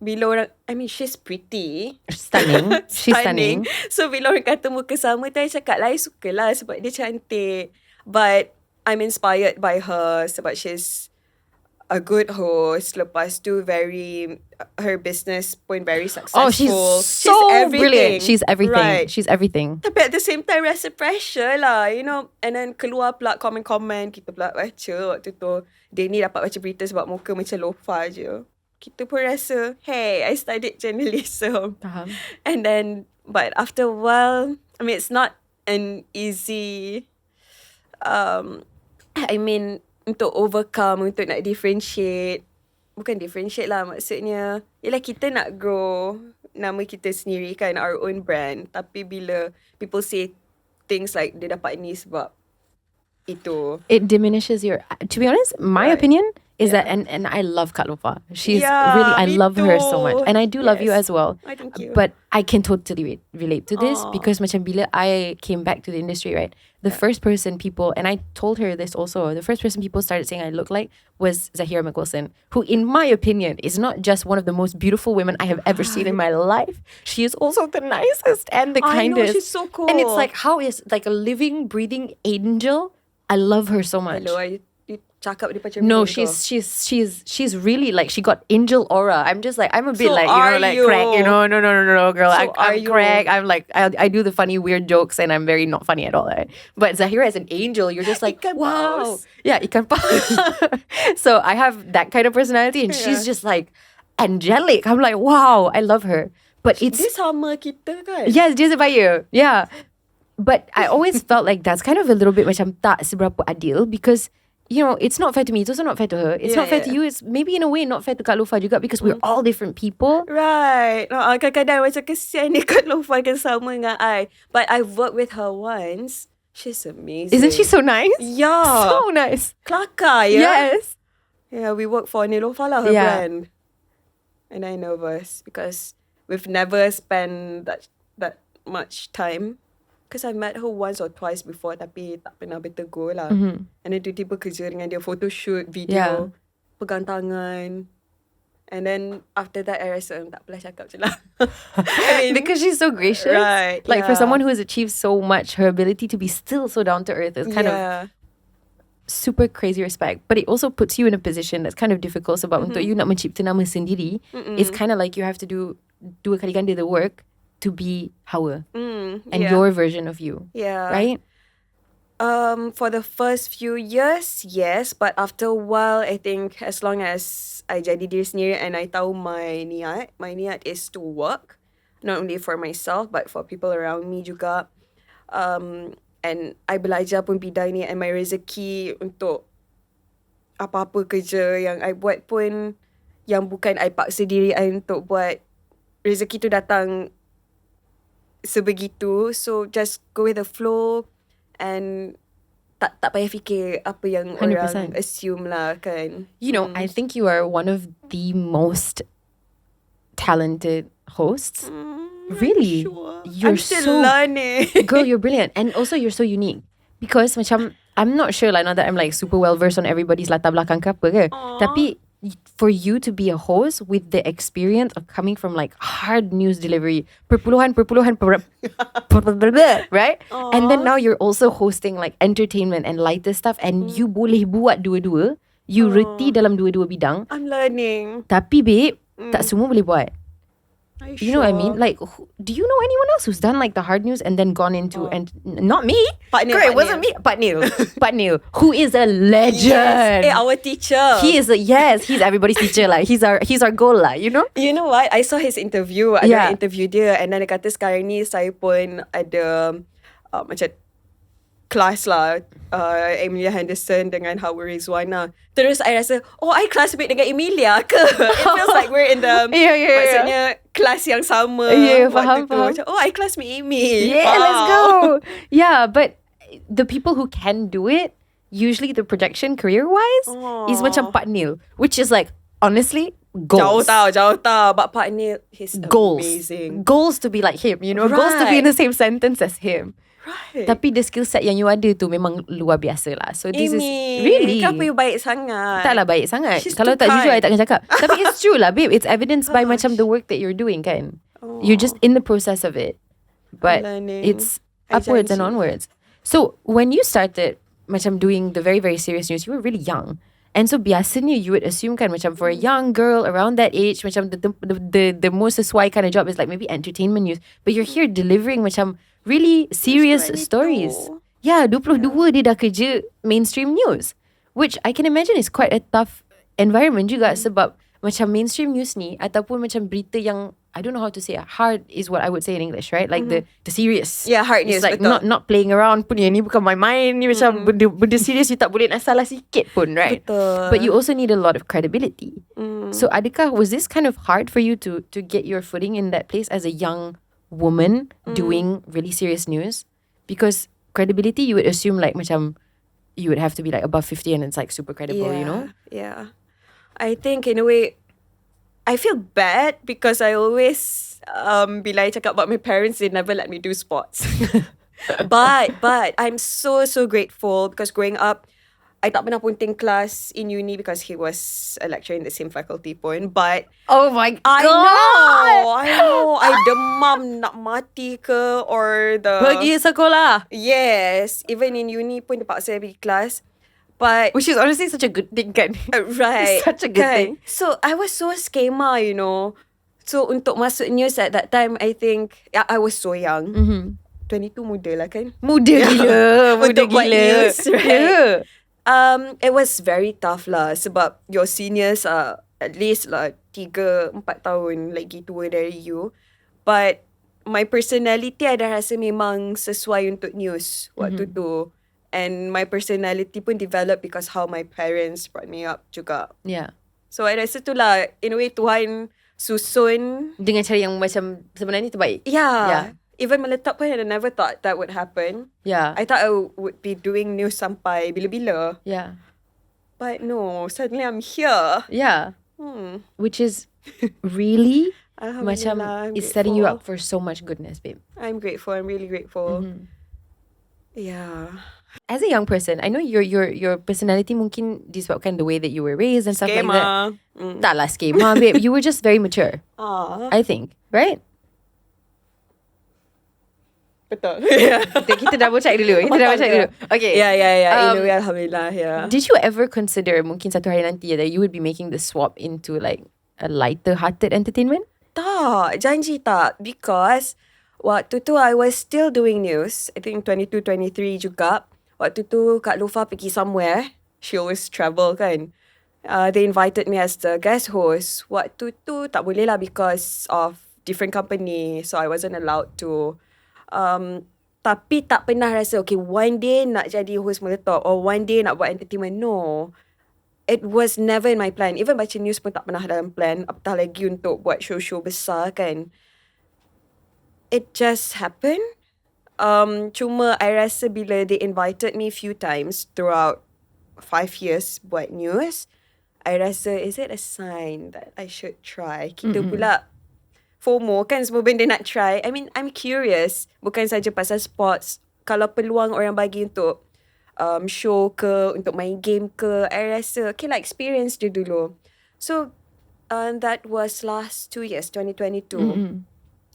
Bila orang, I mean, she's pretty. Stunning. She's stunning. So, bila orang kata muka sama tu, I cakap lah, I suka lah sebab dia cantik. But, I'm inspired by her sebab she's a good host. Lepas tu her business pun very successful. Oh, she's so brilliant. She's everything. Right. She's everything. Tapi at the same time rasa pressure lah, you know. And then keluar pula komen-komen, kita pula baca waktu tu. Dia ni dapat baca berita sebab muka macam Lofa je. Kita pun rasa, hey, I studied journalism. Faham. And then, but after a while, I mean, it's not an easy I mean, untuk overcome, untuk nak differentiate. Bukan differentiate lah, maksudnya, yelah kita nak grow nama kita sendiri kan, our own brand. Tapi bila people say things like, dia dapat ni sebab itu. It diminishes your... To be honest, my opinion is that, and I love Kak Lofa. She's really, I love her so much. And I do love you as well. I thank you. But I can totally relate to this because macam bila I came back to the industry, right? The first person people, and I told her this also, the first person people started saying I look like was 𝙧𝙃𝙄𝙎, who in my opinion is not just one of the most beautiful women I have ever seen in my life. She is also the nicest and the kindest. I know, she's so cool. And it's like, how is like a living, breathing angel? I love her so much. Hello, you cakap dia macam No, ni she's really like, she got angel aura. I'm just like, I'm a bit So like, you know, like you? crack, you know, no, girl. So I'm crack. I'm like, I do the funny, weird jokes and I'm very not funny at all. Right? But Zahira as an angel, you're just like, Ikan wow. paus. Yeah, ikan paus. So I have that kind of personality and she's just like angelic. I'm like, wow, I love her. But it's... Dia sama kita kan? Yes, dia sebaya. Yeah. But I always felt like that's kind of a little bit macam tak seberapa adil because, you know, it's not fair to me. It's also not fair to her. It's not fair to you. It's maybe in a way not fair to Kak Lofa juga because we're all different people. Right. Kadang-kadang macam kesian ni Kak Lofa kan sama dengan I. But I've worked with her once. She's amazing. Isn't she so nice? Yeah. So nice. Kelakar, yeah? Yes. Yeah, we work for Nilofa lah, her brand. And I'm nervous because we've never spent that much time. Because I met her once or twice before tapi tak pernah bertegur lah. And then tiba-tiba kerja dengan dia, photo shoot, video, pegang tangan. And then after that, I rasa tak apalah cakap je lah. I mean, because she's so gracious. Right. Like for someone who has achieved so much, her ability to be still so down to earth is kind of super crazy respect. But it also puts you in a position that's kind of difficult sebab untuk you nak mencipta nama sendiri, it's kind of like you have to do dua kali ganda the work to be Hawa and your version of you. Yeah. Right? For the first few years, yes. But after a while, I think as long as I jadi diri sendiri and I tahu my niat is to work. Not only for myself, but for people around me juga. And I belajar pun bidang ni and my rezeki untuk apa-apa kerja yang I buat pun yang bukan I paksa diri I untuk buat. Rezeki tu datang sebegitu, so just go with the flow and tak payah fikir apa yang 100%. orang assume lah kan. You know, I think you are one of the most talented hosts. Really? Sure. You're I'm still learning. Girl, you're brilliant. And also you're so unique. Because macam, I'm not sure lah, not that I'm like super well versed on everybody's latar belakang ke apa ke. Tapi for you to be a host with the experience of coming from like hard news delivery, perpuluhan, right? And then now you're also hosting like entertainment and lighter stuff and you boleh buat dua-dua. You reti dalam dua-dua bidang. I'm learning. Tapi babe, tak semua boleh buat. You know what I mean? Like, do you know anyone else who's done like the hard news and then gone into and not me? It wasn't me. Pak Neil, who is a legend. Yes. Our teacher. He is he's everybody's teacher. Like he's our goal lah. You know? You know what? I saw his interview. Ada interview dia, and then dia kata sekarang ni saya pun ada macam kelas lah, Amelia Henderson dengan Hawa Rizwana. Terus I rasa, I classmate dengan Emilia ke? It feels like we're in the maksudnya kelas yang sama. Faham. Macam, I classmate Amy. Yeah, let's go. Yeah, but the people who can do it, usually the projection career-wise is macam Pak Neil, which is like, honestly, goals. Jauh tau. But Pak Neil, he's amazing. Goals to be like him, you know? Goals to be in the same sentence as him. Right. Tapi the skill set yang you ada tu memang luar biasa lah. So this is Amy, really. kenapa you baik sangat? Taklah baik sangat. She's Kalau too tak jujur, I kind. takkan cakap. Tapi it's true lah, babe. It's evidenced by macam the work that you're doing, kan? You're just in the process of it. But Learning. it's upwards and onwards. So when you started macam doing the very, very serious news, you were really young. And so biasanya you would assume kan macam for a young girl around that age, macam the most sesuai kind of job is like maybe entertainment news. But you're here delivering macam really serious stories. Yeah, 22 dia dah kerja mainstream news. Which I can imagine is quite a tough environment juga sebab macam mainstream news ni ataupun macam berita yang I don't know how to say it. Hard is what I would say in English, right? Like the serious. Yeah, hard news. It's like betul. not playing around pun. Ni bukan main-main. Ni macam benda serious you tak boleh nak salah sikit pun, right? Betul. But you also need a lot of credibility. So adakah was this kind of hard for you to get your footing in that place as a young woman doing really serious news? Because credibility, you would assume like macam you would have to be like above 50 and it's like super credible, you know? Yeah. I think in a way, I feel bad because I always bila I cakap about my parents, they never let me do sports. but I'm so grateful because growing up, I tak pernah punting kelas in uni because he was a lecturer in the same faculty pun. But Oh my God! I know. I demam nak mati ke or the Pergi sekolah. Yes, even in uni pun dia paksa saya pergi kelas. But Which is honestly such a good thing, kan? right. It's such a good thing. So I was so schema, you know. So untuk masuk news at that time, I think I was so young. 22 muda lah kan. Muda gila. Muda Untuk buat gila. news, right? Yeah. It was very tough lah sebab your seniors are at least lah 3-4 tahun lagi tua dari you. But my personality ada rasa memang sesuai untuk news waktu tu. And my personality pun develop because how my parents brought me up juga. Yeah. So I rasa tu lah, in a way Tuhan susun. Dengan cara yang macam sebenarnya terbaik. Yeah. Even meletak pun I never thought that would happen. Yeah. I thought I would be doing news sampai bila-bila. Yeah. But no, suddenly I'm here. Yeah. Which is really Alhamdulillah, macam I'm is setting you grateful. up for so much goodness, babe. I'm grateful. I'm really grateful. Yeah. As a young person, I know your personality mungkin disebabkan the way that you were raised and stuff like that. Tak lah schema, babe. You were just very mature. I think, right? Betul. Kita double check dulu. Okay. Yeah. In a way, alhamdulillah, yeah. Did you ever consider mungkin satu hari nanti that you would be making the swap into like a lighter-hearted entertainment? Tak, janji tak. Because waktu tu I was still doing news. I think 22, 23 juga. Waktu tu Kak Lufa pergi somewhere. She always travel kan. They invited me as the guest host. Waktu tu tak boleh lah because of different company. So I wasn't allowed to. Tapi tak pernah rasa, okay, one day nak jadi host meletup or one day nak buat entertainment. No. It was never in my plan. Even baca news pun tak pernah dalam plan. Apatah lagi untuk buat show-show besar kan. It just happened. Cuma I rasa bila they invited me few times throughout 5 years buat news, I rasa is it a sign that I should try? Kita pula FOMO kan, semua benda nak try. I mean, I'm curious. Bukan saja pasal sports. Kalau peluang orang bagi untuk show ke, untuk main game ke, I rasa okay lah, experience dia dulu. So that was last 2 years, 2022.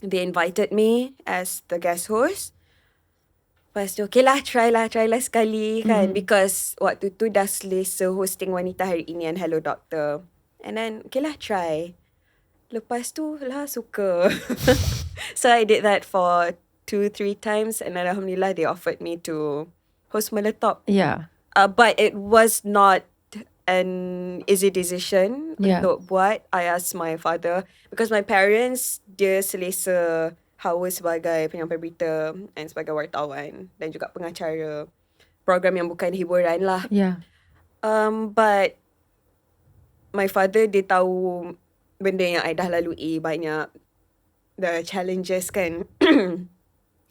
They invited me as the guest host. Lepas tu, okay lah, try lah sekali kan. Because waktu tu dah selesa hosting Wanita Hari Ini and Hello Doctor. And then, okay lah, try. Lepas tu lah suka. So I did that for 2-3 times, and then alhamdulillah they offered me to host Meletop. Yeah. But it was not an easy decision untuk buat. I asked my father because my parents dia selesa Hawa sebagai penyampai berita and sebagai wartawan dan juga pengacara program yang bukan hiburan lah. Yeah. But my father dia tahu benda yang I dah lalui banyak, the challenges kan.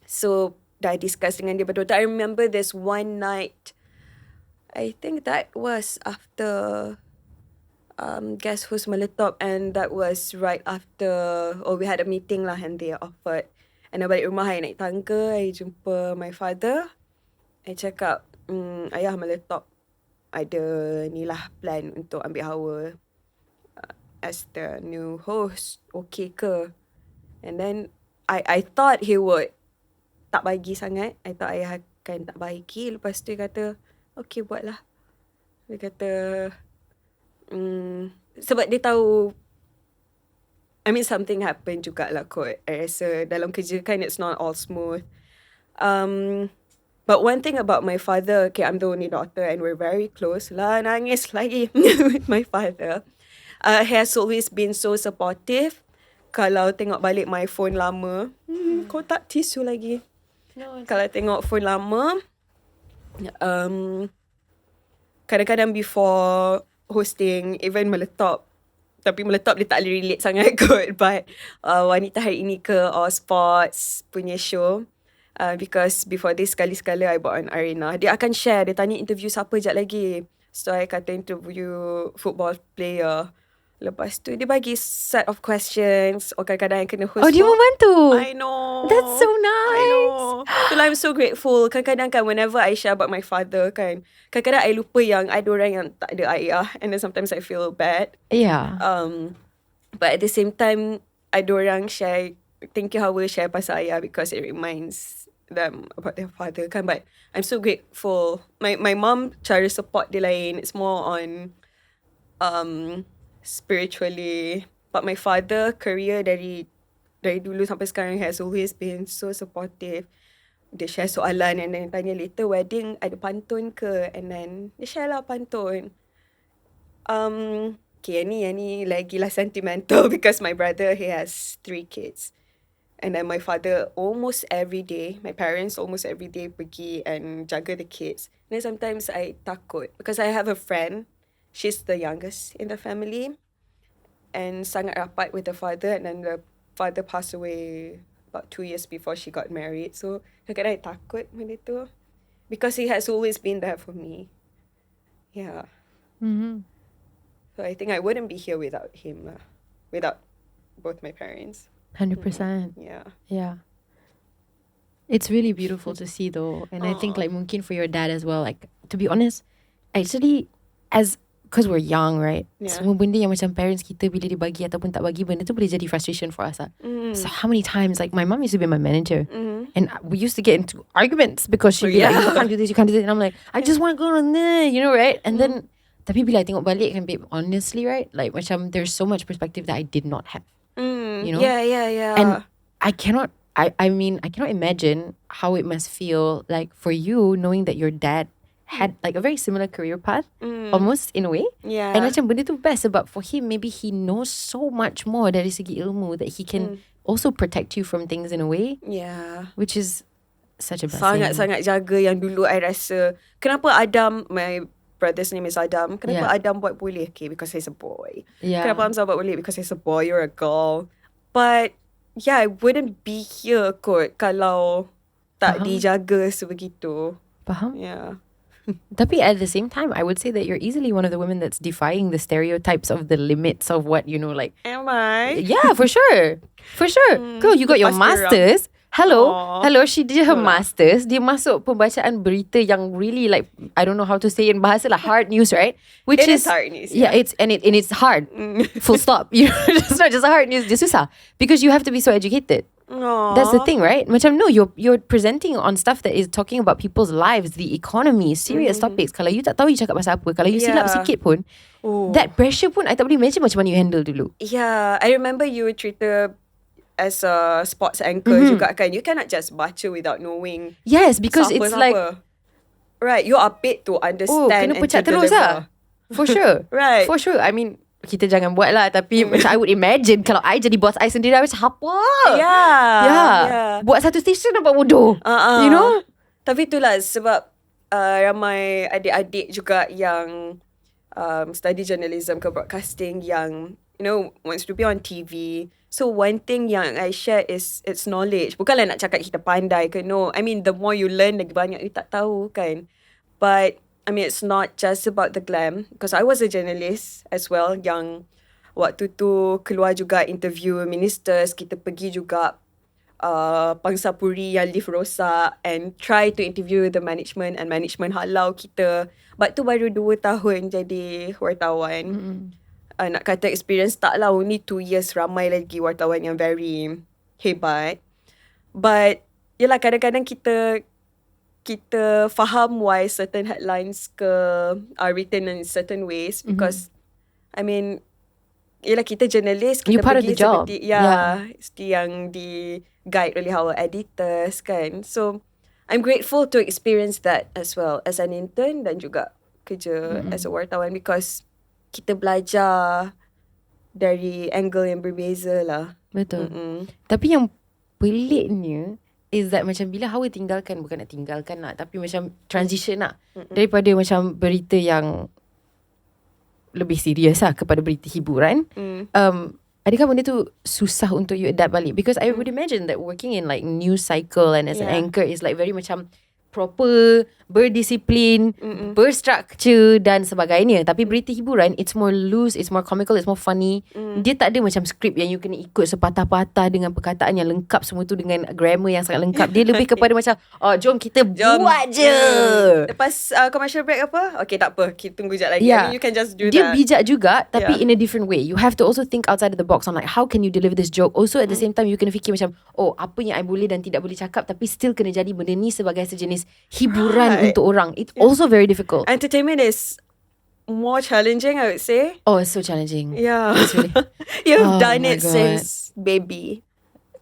So dah discuss dengan dia betul-betul. I remember this one night, I think that was after guest host Meletop, and that was right after we had a meeting lah and they offered. And I balik rumah, I naik tangga, I jumpa my father. I cakap, ayah Meletop ada ni lah plan untuk ambil Hawa as the new host, okay ke? And then I thought he would tak bagi sangat. I thought ayah akan tak bagi. Lepas tu dia kata, okay buat lah. Dia kata, sebab dia tahu, I mean something happened jugalah kot. I rasa dalam kerja kan it's not all smooth. But one thing about my father, okay, I'm the only daughter and we're very close lah, nangis lagi with my father. He has always been so supportive. Kalau tengok balik my phone lama, kau tak tisu lagi. No, kalau tengok phone lama, kadang-kadang before hosting, even Meletop, tapi Meletop dia tak boleh relate sangat kot, but Wanita Hari Ini ke or sports punya show, because before this sekali-sekala I buat on Arena, dia akan share, dia tanya interview siapa jap lagi. So I kata interview football player. Lepas tu dia bagi set of questions. Or kadang-kadang I kena host. Oh, dia membantu. I know. That's so nice. I know. So I'm so grateful. Kadang-kadang kan whenever I share about my father kan, kadang-kadang I lupa yang ada orang yang tak ada ayah, and then sometimes I feel bad. Yeah. But at the same time, ada orang share, thank you Hawa share pasal ayah because it reminds them about their father kan. But I'm so grateful. My mom cara support dia lain. It's more on spiritually. But my father career dari dulu sampai sekarang has always been so supportive. Dia share soalan and then tanya later wedding ada pantun ke, and then dia share lah pantun. Okay, yang ni lagi lah sentimental because my brother he has 3 kids. And then my father almost every day, my parents almost every day pergi and jaga the kids. And then sometimes I takut because I have a friend, she's the youngest in the family and sangat rapat with the father, and then the father passed away about 2 years before she got married. So kadang-kadang I takut benda tu because he has always been there for me. Yeah. Mm-hmm. So I think I wouldn't be here without him lah. Without both my parents. 100%. Yeah. Yeah. It's really beautiful to see though. And I think like mungkin for your dad as well, like to be honest, actually because we're young, right? Yeah. Semua benda yang macam parents kita bila dia bagi ataupun tak bagi, benda tu boleh jadi frustration for us lah. So how many times, like my mom used to be my manager, and we used to get into arguments because she'd be like, you can't do this, you can't do this, and I'm like, I just want to go on there, you know, right? And then tapi bila I tengok balik kan babe, honestly, right, like macam there's so much perspective that I did not have. You know? Yeah. And I cannot imagine how it must feel like for you knowing that your dad had like a very similar career path, almost in a way. Yeah. And macam benda tu best sebab for him, maybe he knows so much more dari segi ilmu that he can also protect you from things in a way. Yeah. Which is such a blessing. Sangat-sangat jaga yang dulu I rasa. Kenapa Adam, my brother's name is Adam. Kenapa Adam buat boleh? Okay, because he's a boy. Yeah. Kenapa Hamzah buat boleh? Because he's a boy, you're a girl. But yeah, I wouldn't be here kot kalau tak dijaga sebegitu. Faham? Yeah. Tapi at the same time, I would say that you're easily one of the women that's defying the stereotypes of the limits of what, you know, like... Am I? Yeah, for sure. For sure. Girl, you got your Lepas masters. Hello, she did her masters. Dia masuk pembacaan berita yang really like, I don't know how to say in bahasa lah, hard news, right? Which It is hard news. Yeah, it's hard. Full stop. It's not just a hard news. Dia susah because you have to be so educated. That's the thing, right? Macam no, you're presenting on stuff that is talking about people's lives, the economy, serious topics. Kalau you tak tahu you cakap pasal apa, kalau you silap sikit pun, that pressure pun I tak boleh imagine macam mana you handle dulu. Yeah, I remember you were treated as a sports anchor juga kan. You cannot just baca without knowing. Yes, because it's like, right, you are paid to understand kena and pecat to terus deliver. For sure. Right. For sure. I mean, kita jangan buat lah. Tapi macam I would imagine kalau I jadi boss I sendiri, I macam apa? Yeah. Buat satu station nampak bodoh. You know? Tapi itulah sebab ramai adik-adik juga yang study journalism ke broadcasting yang, you know, wants to be on TV. So one thing yang I share is it's knowledge. Bukanlah nak cakap kita pandai ke, no. I mean, the more you learn, lagi banyak you tak tahu kan. But I mean, it's not just about the glam. Because I was a journalist as well yang waktu tu keluar juga interview ministers. Kita pergi juga Pangsapuri yang lift rosak and try to interview the management and management halau kita. But tu baru 2 tahun jadi wartawan. Nak kata experience tak lah, only 2 years, ramai lagi wartawan yang very hebat. But yelah, kadang-kadang kita faham why certain headlines are written in certain ways because I mean, yelah, kita journalist, kita part pergi of the job. seperti yang di guide oleh our editors kan. So I'm grateful to experience that as well as an intern dan juga kerja as a wartawan because kita belajar dari angle yang berbeza lah. Betul. Tapi yang peliknya is that macam bila Hawa tinggalkan, bukan nak tinggalkan lah, tapi macam transition lah daripada macam berita yang lebih serius lah kepada berita hiburan. Adakah benda tu susah untuk you adapt balik? Because I would imagine that working in like news cycle and as an anchor is like very macam proper, berdisiplin, berstruktur dan sebagainya. Tapi berita hiburan, it's more loose, it's more comical, it's more funny. Dia tak ada macam skrip yang you kena ikut sepatah-patah dengan perkataan yang lengkap, semua tu dengan grammar yang sangat lengkap. Dia lebih kepada macam, jom kita buat je. Lepas commercial break apa? Okay, tak apa, kita tunggu sekejap lagi. Yeah. I mean, you can just do Dia that. bijak juga, tapi in a different way. You have to also think outside of the box on like, how can you deliver this joke? Also at the same time, you kena fikir macam, apa yang I boleh dan tidak boleh cakap, tapi still kena jadi benda ni sebagai sejenis hiburan untuk orang. It's also very difficult. Entertainment is more challenging, I would say. Oh, it's so challenging. Yeah. It's really... You've done my it God. since baby.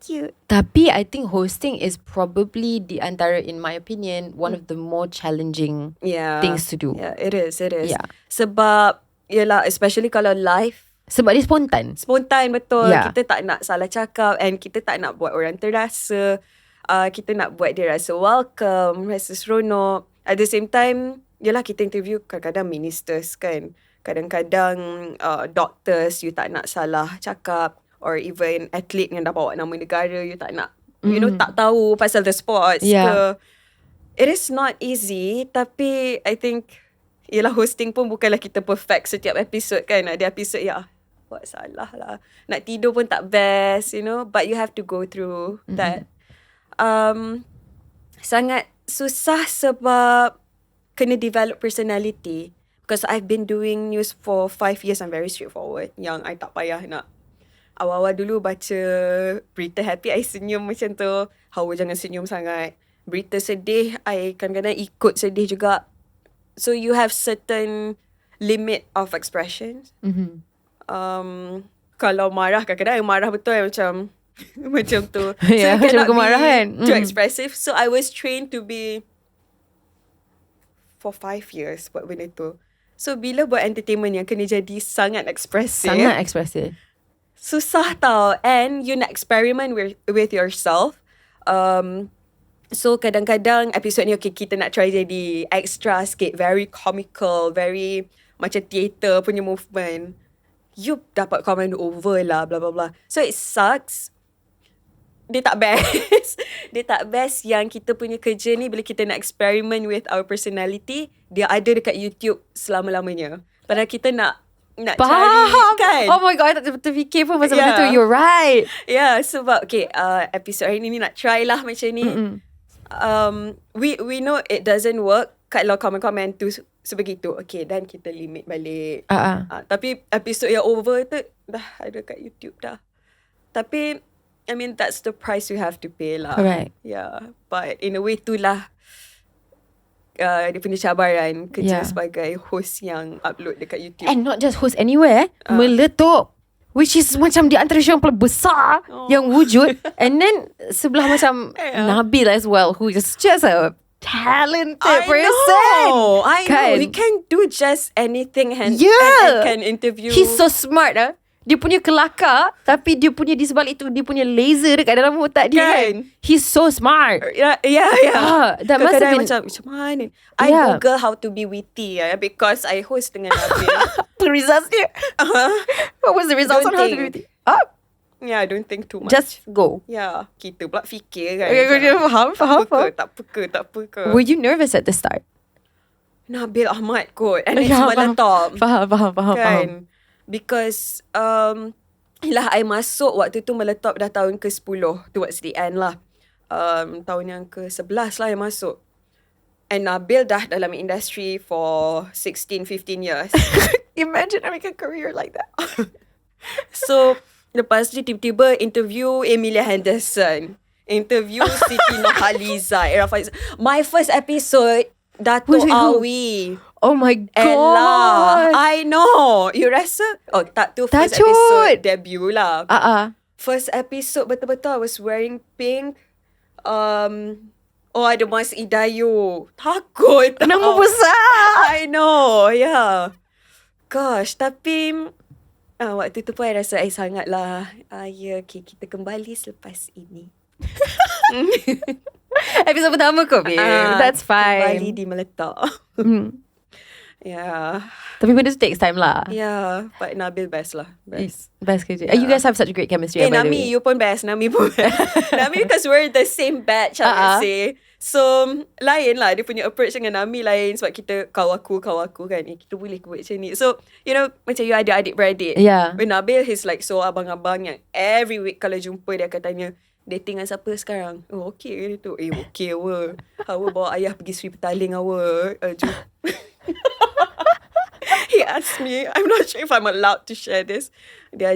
Cute. Tapi I think hosting is probably diantara, in my opinion, one of the more challenging things to do. Yeah, it is. Yeah. Sebab, yelah, especially kalau live, sebab dia spontan. Spontan, betul. Yeah. Kita tak nak salah cakap and kita tak nak buat orang terasa. Kita nak buat dia rasa welcome, rasa seronok. At the same time, yelah, kita interview kadang-kadang ministers kan. Kadang-kadang doctors, you tak nak salah cakap. Or even athlete yang dah bawa nama negara, you tak nak, you know, tak tahu pasal the sports ke. It is not easy, tapi I think, yelah, hosting pun bukanlah kita perfect setiap episod kan. Ada episod buat salah lah. Nak tidur pun tak best, you know. But you have to go through that. Sangat susah sebab kena develop personality. Because I've been doing news for 5 years, I'm very straightforward. Yang I tak payah nak awal-awal dulu baca berita happy, I senyum macam tu. Hawa jangan senyum sangat. Berita sedih, I kadang-kadang ikut sedih juga. So you have certain limit of expressions. Kalau marah, kadang-kadang I marah betul macam macam tu. So you cannot be too expressive. So I was trained to be for 5 years buat benda tu. So bila buat entertainment yang kena jadi sangat ekspresif, susah tau. And you nak experiment with yourself. So kadang-kadang episod ni kita nak try jadi extra sikit, very comical, very macam theater punya movement. You dapat comment over lah, blah blah blah. So it sucks. Dia tak best. Dia tak best yang kita punya kerja ni bila kita nak experiment with our personality, dia ada dekat YouTube selama-lamanya. Padahal kita nak nak Faham. cari kan. Oh my god, I tak terfikir pun pasal benda tu. You're right. Sebab episode hari ni nak try lah macam ni. We know it doesn't work. Kalau komen-komen tu sebegitu, dan kita limit balik. Tapi episode yang over tu dah ada kat YouTube dah. Tapi I mean that's the price you have to pay lah. Correct. But in a way tu lah dia punya cabaran kerja sebagai host yang upload dekat YouTube. And not just host anywhere, meletup. Which is macam di antara show yang paling besar yang wujud. And then sebelah macam Nabil as well, who is just a talented person. I know. He can do just anything and can interview. He's so smart. Dia punya kelakar, tapi dia punya di sebalik itu, dia punya laser dekat dalam otak dia kan. He's so smart. That must have been macam mana. I Google how to be witty because I host dengan Nabil. The results dia. What was the results on how to be witty? I don't think too much. Just go. Kita pula fikir kan. Faham. Tak apa ke. Were you nervous at the start? Nabil Ahmad kot. And it's meletop. Faham. Because I masuk waktu tu meletop dah tahun ke-10 towards the end lah. Tahun yang ke-11 lah yang masuk. And Nabil dah dalam industry for 16-15 years. Imagine having a career like that. So lepas tu tiba-tiba interview Amelia Henderson, interview Siti Nurhaliza, my first episode Dato' Awi. Oh my god. Ella. I know. You rasa? Tak tu first episode debut lah. First episode betul-betul I was wearing pink. Ada Mas Idayu. Takut. Nama besar. I know. Gosh, tapi waktu tu pun I rasa sangat lah. Kita kembali selepas ini. Episode pertama kot, babe. That's fine. Kembali di meletak. Tapi benda tu takes time lah. But Nabil best lah. Best kerja. You guys have such a great chemistry. Nami, you pun best. Nami pun best. Nami because we're the same batch, I would say. So, lain lah. Dia punya approach dengan Nami lain. Sebab kita kau aku kan. Kita boleh buat macam ni. So, macam you ada adik-beradik. When Nabil, he's like so abang-abang yang every week kalau jumpa dia akan tanya, dating dengan siapa sekarang? Okay ke dia tu? Okay awak. Awak bawa ayah pergi Sri Petaling awak. He asked me, I'm not sure if I'm allowed to share this. Dia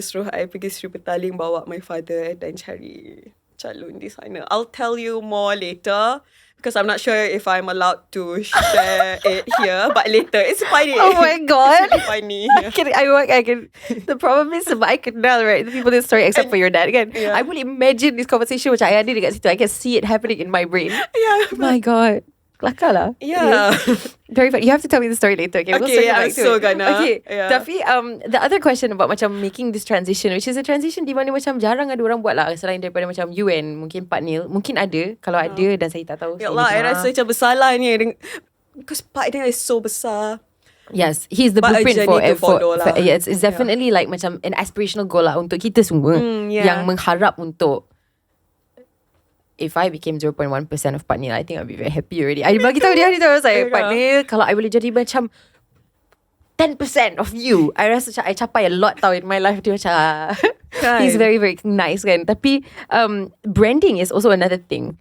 suruh I pergi Sri Petaling bawa my father dan cari calon di sana. I'll tell you more later because I'm not sure if I'm allowed to share it here. But later, it's funny. Oh my god. It's funny. I can. The problem is sebab I kenal right the people in the story except for your dad kan. I will imagine this conversation macam I ada dekat situ. I can see it happening in my brain. Oh my god. Kelakar lah. Very funny. You have to tell me the story later. Okay, I'm so gonna. Okay. Tapi the other question about macam making this transition, which is a transition di mana macam jarang ada orang buat lah selain daripada macam Euwyn, mungkin Pak Neil, mungkin ada. Kalau ada dan saya tak tahu. Ya Allah, I rasa macam bersalah ni because Pak Neil is so besar. Yes, he's the blueprint for it's definitely like macam an aspirational goal lah untuk kita semua yang mengharap untuk. If I became 0.1% of Pak Neil, I think I'll be very happy already. I bagi tahu dia hari tu, saya Pak Neil, kalau I boleh jadi macam 10% of you, I rasa macam I capai a lot tau in my life. Dia macam he's very very nice kan. Tapi branding is also another thing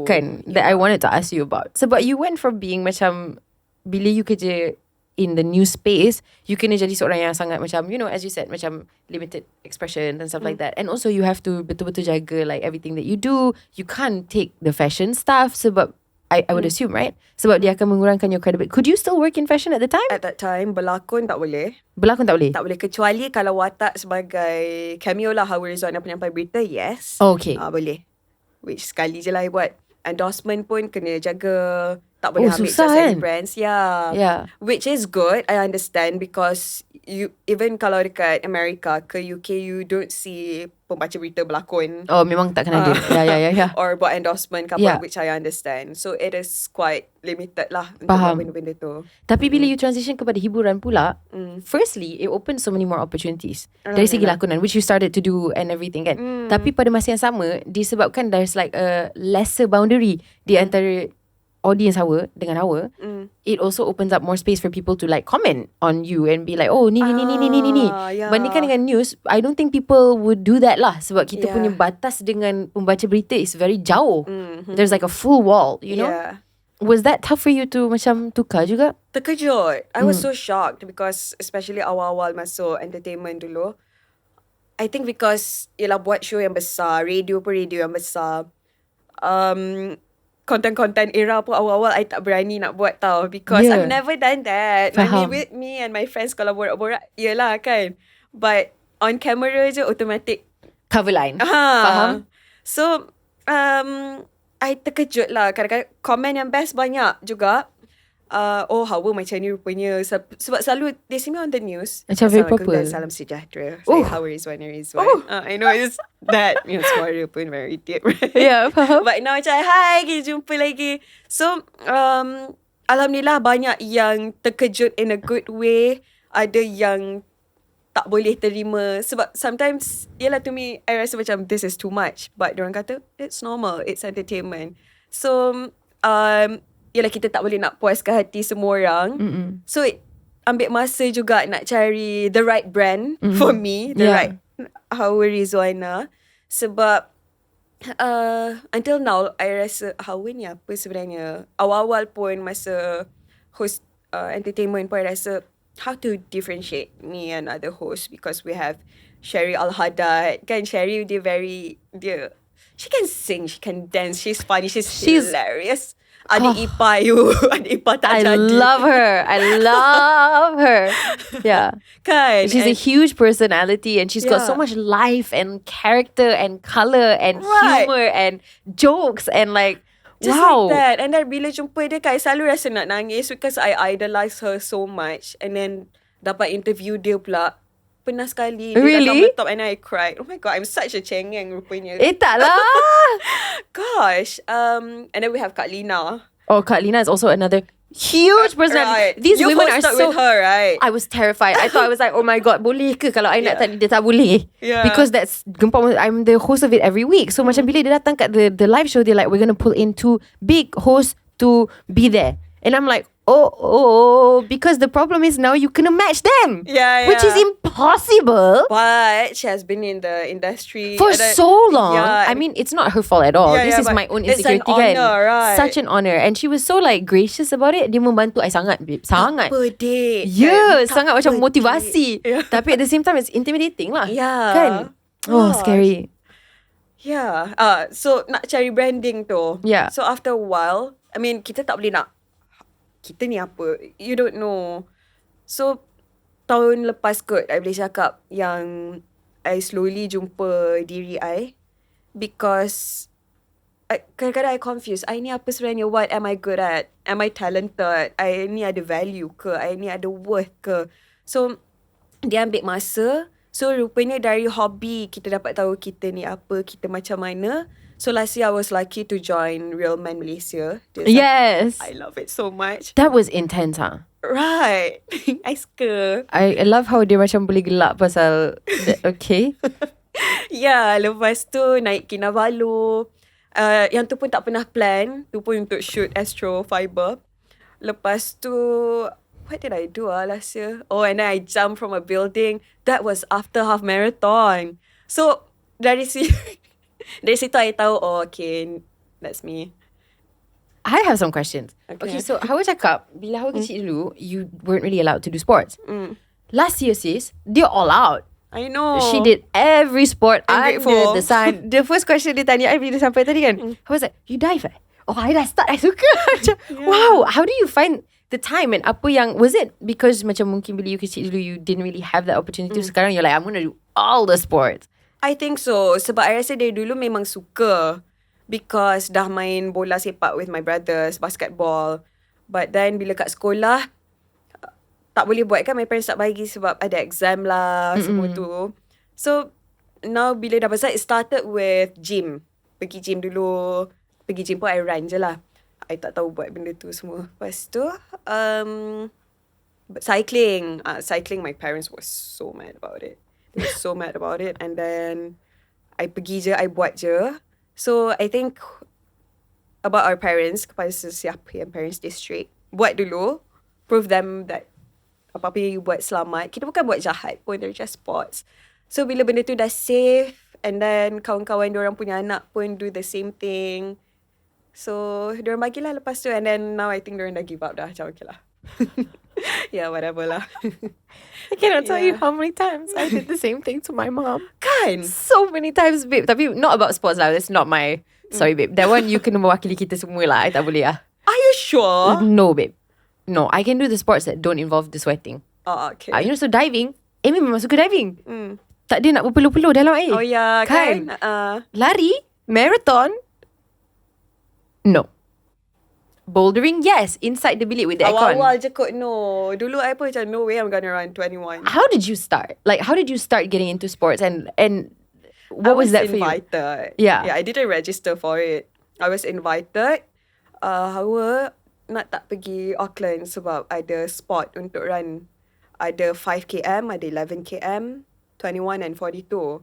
kan that I wanted to ask you about. Sebab you went from being macam bila you kerja in the new space, you kena jadi seorang yang sangat macam, as you said, macam limited expression and stuff like that. And also you have to betul-betul jaga like everything that you do. You can't take the fashion stuff sebab I would assume, right? Sebab dia akan mengurangkan your credibility. Could you still work in fashion at the time? At that time, berlakon tak boleh. Berlakon tak boleh? Tak boleh. Kecuali kalau watak sebagai cameo lah, Hawa Rizwana penyampai berita, yes. Okay. Boleh. Which sekali je lah I buat. Endorsement pun kena jaga. Tak boleh ambil susah just kan? any brands. Which is good, I understand, because you even kalau dekat America ke UK, you don't see pembaca berita berlakon. Memang takkan ada. Ya. Or buat endorsement ke apa, which I understand. So it is quite limited lah untuk Faham. benda-benda tu. Tapi bila you transition kepada hiburan pula, firstly, it opens so many more opportunities dari segi lakonan, which you started to do and everything kan. Tapi pada masa yang sama, disebabkan there's like a lesser boundary di antara audience Hawa dengan Hawa, it also opens up more space for people to like comment on you and be like, oh ni. Yeah. Bandingkan dengan news, I don't think people would do that lah, sebab kita punya batas dengan pembaca berita is very jauh. There's like a full wall, you know. Yeah. Was that tough for you to macam tukar juga? Terkejut. I was so shocked because especially awal-awal masuk entertainment dulu. I think because ialah buat show yang besar, radio yang besar. Konten-konten era pun awal-awal I tak berani nak buat tau, because I've never done that. Faham. I mean, with me and my friends kalau borak-borak, yelah kan. But on camera je automatic. Cover line. Faham? So, I terkejut lah. Kadang-kadang komen yang best banyak juga. Oh, Hawa macam ni rupanya. Sebab selalu they see me on the news. Macam very Assalamualaikum proper. dan salam sejahtera. Saya Hawa Rizwana. I know it's that. Suara pun very deep, right? Yeah, faham. But now macam, hi, kita jumpa lagi. So, Alhamdulillah banyak yang terkejut in a good way. Ada yang tak boleh terima. Sebab sometimes, yelah, to me, I rasa macam this is too much. But diorang kata, it's normal. It's entertainment. So, yelah, kita tak boleh nak puaskan hati semua orang. So, ambil masa juga nak cari the right brand for me. The right Hawa Rizwana. Sebab, until now, I rasa Hawa ni apa sebenarnya. Awal-awal pun masa host entertainment pun I rasa how to differentiate me and other hosts, because we have �12𝙏𝙃. Kan Sherry dia she can sing, she can dance, she's funny, she's hilarious. Adik ipar tak jadi. I love her. Yeah. Kan? She's a huge personality and she's got so much life and character and colour and humour and jokes and like, just wow. like that. And then bila jumpa dia kan, I selalu rasa nak nangis because I idolize her so much. And then dapat interview dia pula, pernah sekali dia Really? datang bertop and I cried. Oh my god, I'm such a cengeng rupanya. Tak lah. Gosh. And then we have Kak Lina. Oh, Kak Lina is also another huge personality. Right. These You women are hosted so... with her, right? I was terrified. I thought I was like, oh my god, boleh ke kalau I nak tanya dia? Tak boleh. Yeah. Because that's gempak. I'm the host of it every week. So macam bila dia datang kat the live show, they're like, we're gonna pull in 2 big hosts to be there. And I'm like, because the problem is now you kena match them. Yeah. Which is impossible. But she has been in the industry For so long. Yeah. I mean, it's not her fault at all. Yeah, This is but my own it's an insecurity kan. honor, right? Such an honor. And she was so like gracious about it. Dia membantu I sangat, babe. Sangat. Tak pedih. Yeah, Kan? sangat Tak macam pedih. motivasi. Yeah. Tapi at the same time, it's intimidating lah. Yeah. Kan? Oh, Gosh. scary. Yeah. So nak cari branding tu. Yeah. So after a while, I mean, kita tak boleh nak, kita ni apa? You don't know. So tahun lepas kot, I boleh cakap yang I slowly jumpa diri I, because kadang-kadang I confused. I ni apa sebenarnya? What am I good at? Am I talented? I ni ada value ke? I ni ada worth ke? So dia ambil masa. So rupanya dari hobi kita dapat tahu kita ni apa, kita macam mana. So last year I was lucky to join Real Man Malaysia. Yes. I love it so much. That was intense, huh? Right. I suka. I love how dia macam boleh gelak pasal okay. Yeah, lepas tu naik Kinabalu. Yang tu pun tak pernah plan. Tu pun untuk shoot Astro Fiber. Lepas tu, what did I do last year? Oh, and then I jumped from a building. That was after half marathon. So, dari situ I tahu, oh okay, that's me. I have some questions. Okay, so Hawa cakap, bila Hawa kecil dulu, you weren't really allowed to do sports. Last year, sis, they're all out. I know. She did every sport I'm under grateful. the sun. The first question dia tanya I bila sampai tadi kan, I was like, you dive eh? Oh, I dah start, I suka. Macam, wow, how do you find the time and apa yang, was it because macam mungkin bila you kecil dulu, you didn't really have that opportunity, sekarang you're like, I'm gonna do all the sports. I think so. Sebab I rasa dari dulu memang suka. Because dah main bola sepak with my brothers, basketball. But then bila kat sekolah, tak boleh buat kan, my parents tak bagi sebab ada exam lah, semua tu. So, now bila dah besar, it started with gym. Pergi gym dulu. Pergi gym pun I run je lah. I tak tahu buat benda tu semua. Lepas tu, cycling. Cycling, my parents were so mad about it. They were so mad about it. And then, I pergi je, I buat je. So, I think about our parents, kepada sesiapa yang parents district. Buat dulu. Prove them that apa-apa yang you buat selamat. Kita bukan buat jahat pun. They're just sports. So bila benda tu dah safe, and then kawan-kawan diorang punya anak pun do the same thing. So diorang bagilah lepas tu. And then now I think diorang dah give up dah. Macam okay lah. Yeah, whatever lah. I cannot tell you how many times I did the same thing to my mom. Kan? So many times, babe. Tapi not about sports lah. That's not my... Sorry, babe. That one you kena mewakili kita semua lah. I tak boleh lah. Are you sure? No, babe. No, I can do the sports that don't involve the sweating. Oh, okay. You know, so diving. Amy memang suka diving. Tak ada nak berpeluh-peluh dalam air. Oh, yeah, kan? Lari, marathon. No. Bouldering, yes. Inside the bilik with the aircon. Awal-awal je kot, no. Dulu I pun macam, no way I'm gonna run 21. How did you start? Like, how did you start getting into sports? And what was that for you? I was invited. Yeah. I didn't register for it. I was invited. Hawa nak tak pergi Auckland sebab ada spot untuk run. Ada 5km, ada 11km, 21 and 42.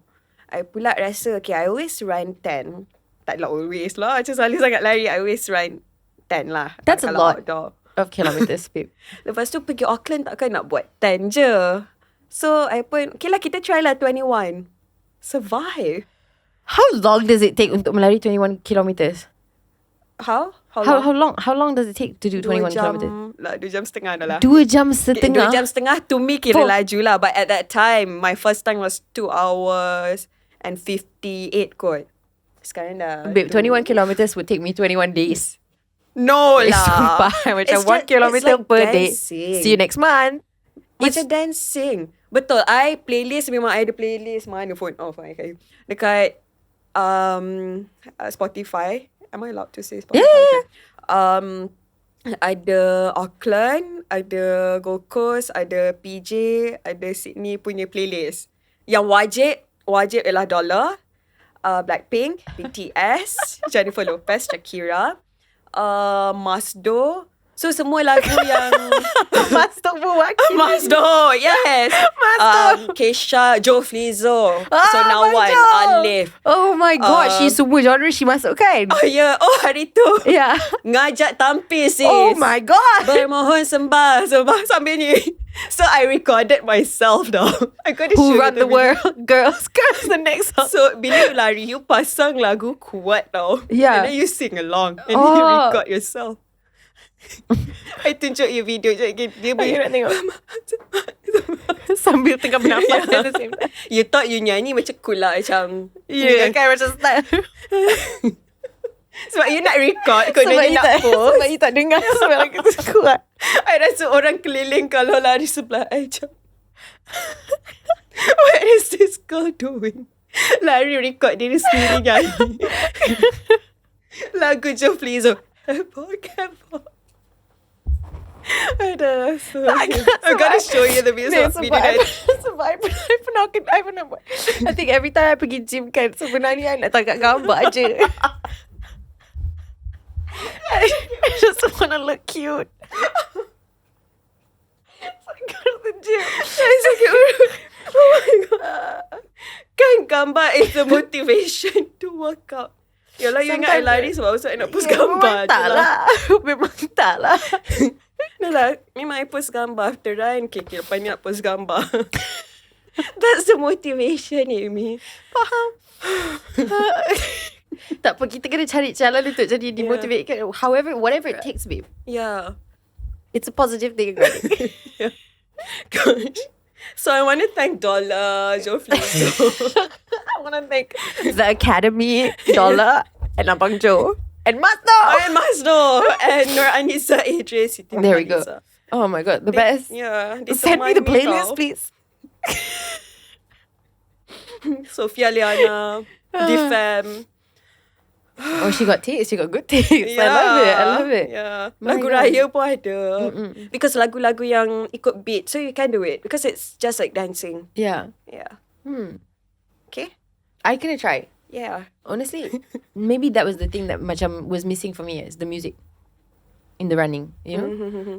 I pula rasa, okay, I always run 10. Taklah always lah. Macam selalu sangat lari. I always run 10 lah. That's a lot outdoor. of kilometers, babe. Lepas tu pergi Auckland takkan nak buat 10 je. So, I pun, okay lah kita try lah 21. Survive. How long does it take untuk melari 21 kilometers? How long does it take to do 21 kilometers? 2 jam setengah dah lah. 2 jam setengah? 2 jam setengah to me kira laju lah. But at that time, my first time was 2 hours and 58 kot. Sekarang dah... Babe, 21 kilometers would take me 21 days. No lah. Sumpah. Macam 1 kilometer like per day. dancing. See you next month. Macam dancing. Betul. Playlist memang I ada playlist. Mana phone off. Dekat Spotify. Am I allowed to say Spotify? Yeah. Ada Auckland, ada Gold Coast, ada PJ, ada Sydney punya playlist. Yang wajib ialah Dollar, Blackpink, BTS, Jennifer Lopez, Shakira, Masdo. So semua lagu yang Masdo mewakili. Masdo, yes. Masdo. Keisha, Joe Flizzo, Ah, Sonawan, Alif. Oh my god, she semua genre she masukkan. Oh yeah, hari tu. Yeah. Ngajak tampil sis. Oh my god. Bermohon sembah sambil ni. So I recorded myself though. I got to Who show Run you the World, Girls, the next song. So bila you lari, you pasang lagu kuat tau. Yeah. And then you sing along. And then you record yourself. I tunjuk you video je. Dia You nak tengok sambil tengah bernafas at the same time. You thought you nyanyi macam cool lah. Macam Yeah, kan macam style. sebab you nak record. Kau nak post. Sebab you tak dengar suara lagu tu kuat. I rasa orang keliling kalau lari sebelah I macam what is this girl doing? Lari record diri sendiri nyanyi. Lagu Joe Flizzo. Careful. Aduh, so I gotta show you the video. Sebab I pernah buat. I think every time I pergi gym kan, sebenarnya I nak tangkap gambar je. I just want to look cute. So I go to the gym. It's okay. Oh my god. Kan gambar is the motivation to work out. Yalah, you ingat I lari sebab I nak post gambar je lah. Memang tak lah. Dah lah, memang I post gambar after run. Okay, lepas ni nak post gambar. That's the motivation, Amy. Faham. Tak apa, kita kena cari jalan untuk jadi dimotivate. However, whatever it takes, babe. Yeah. It's a positive thing. Yeah. Gosh. So I want to thank Dollar, Joe Flizzo. I want to thank the Academy, Dollar, and Abang Joe. And Masdo! And Masdo! And Nur Anissa, Adrian, Siti There we go. Oh my god, the best. Yeah. Send me the playlist, please. Sophia Liana, Defam. Oh, she got taste. She got good taste. I love it. Yeah. My Lagu God. raya pun ada. Because lagu-lagu yang ikut beat. So you can do it. Because it's just like dancing. Yeah. Yeah. Okay? I gonna try. Yeah. Honestly, maybe that was the thing that macam was missing for me is the music. in the running, you know.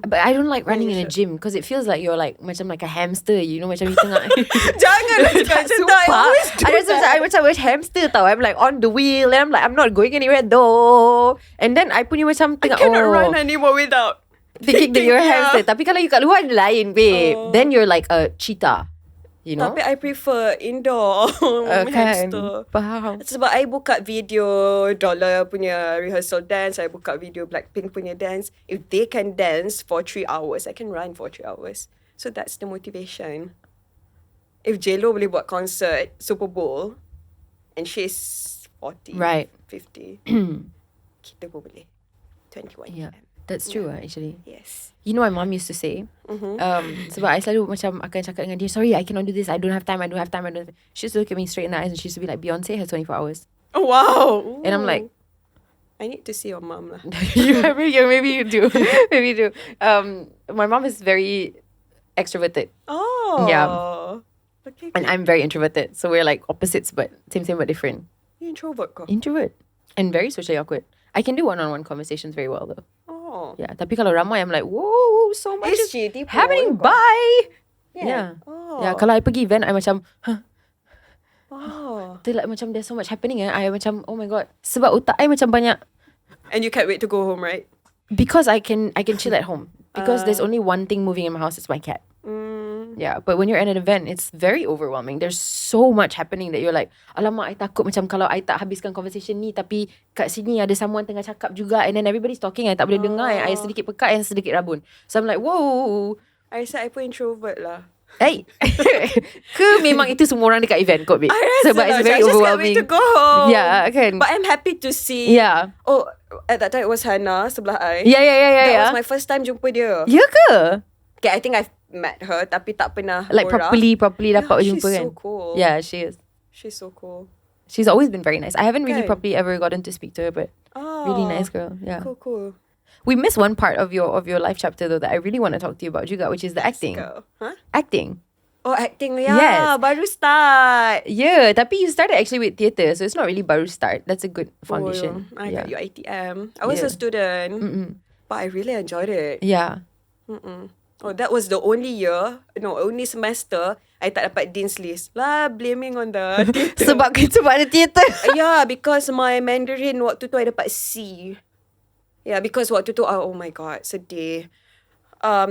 But I don't like running in a gym because it feels like you're like macam like a hamster, you know, macam you tengah. Janganlah cakap macam tu. I always do I just that. macam hamster tau. I'm like on the wheel and I'm like I'm not going anywhere though. And then I punya macam I tengah cannot run anymore without thinking that you're a yeah. hamster. Tapi kalau you kat luar dia lain, babe. Then you're like a cheetah, you know. Tapi I prefer indoor Kan, hamster. faham. Sebab I buka video Dollar punya rehearsal dance, I buka video Blackpink punya dance. If they can dance for 3 hours, I can run for 3 hours. So that's the motivation. If 𝙀𝙁 boleh buat concert Super Bowl and she's 40, Right. 50, kita pun boleh. 21. Yeah, that's true actually. Yes. You know, my mom used to say, sebab I selalu macam akan cakap dengan dia, sorry, I cannot do this, I don't have time. She used to look at me straight in the eyes and she used to be like, Beyonce has 24 hours. Oh, wow. And I'm like, I need to see your mom lah. maybe you do. Maybe you do. My mom is very extroverted. Oh. Yeah. Okay. And I'm very introverted. So we're like opposites, but same but different. You introvert kau? Introvert. And very socially awkward. I can do one-on-one conversations very well though. Oh. Yeah, tapi kalau ramai, I'm like, whoa, so much is SG, happening. tipu. Bye. Yeah. Yeah. Oh. Yeah, kalau I pergi event, I macam, Oh. like macam there's so much happening. I macam, oh my god. Sebab otak I macam banyak. And you can't wait to go home, right? Because I can chill at home. Because there's only one thing moving in my house, it's my cat. Yeah, but when you're at an event, it's very overwhelming. There's so much happening that you're like, alamak, I takut macam kalau I tak habiskan conversation ni, tapi kat sini ada someone tengah cakap juga, and then everybody's talking, I tak boleh dengar, I sedikit pekat and sedikit rabun. So I'm like, whoa. I rasa I pun introvert lah. Hey. Ke memang itu semua orang dekat event kot, babe? I rasa Sebab lah, it's very I just can't overwhelming. wait to go home. Yeah, kan? But I'm happy to see. Yeah. Oh, at that time it was Hannah sebelah I. Yeah. That was my first time jumpa dia. Ya ke? Okay, I think I've met her tapi tak pernah Like borak. properly dapat Yeah, jumpa she's kan? so cool. Yeah, she is. She's so cool. She's always been very nice. I haven't really Kan? properly ever gotten to speak to her, but Oh, really nice girl. Yeah. Cool. We missed one part of your life chapter though that I really want to talk to you about juga, which is the acting. Go. Huh? Acting. Oh, acting. Yeah, Yes. baru start. Yeah, tapi you started actually with theatre, so it's not really baru start. That's a good foundation. I got yeah. UiTM. I was a Yeah. student, but I really enjoyed it. Yeah. Oh, that was the only only semester I tak dapat Dean's List. Lah, blaming on the theatre. Sebab ada theatre. Yeah, because my Mandarin waktu tu I dapat C. Yeah, because waktu tu, oh my god, sedih.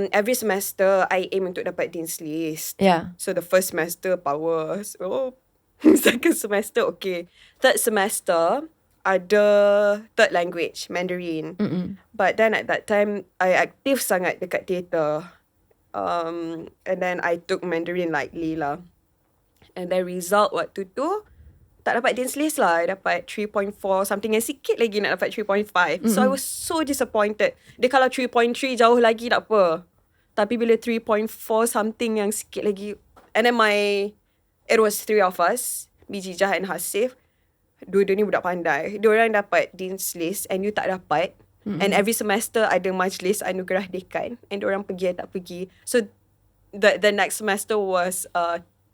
Every semester I aim untuk dapat Dean's List. Yeah. So the first semester powers. Oh, second semester okay. Third semester ada third language Mandarin. But then at that time I aktif sangat dekat theatre. And then I took Mandarin lightly lah. And then result waktu tu tak dapat Dean's List lah. I dapat 3.4 something, yang sikit lagi nak dapat 3.5. So I was so disappointed. Dia kalau 3.3 jauh lagi tak apa. Tapi bila 3.4 something yang sikit lagi. And then it was 3 of us, Biji Jah and Hasif. Dua-dua ni budak pandai. Diorang dapat Dean's List and you tak dapat. And every semester ada majlis anugerah dekan. And diorang pergi, tak pergi. So the next semester was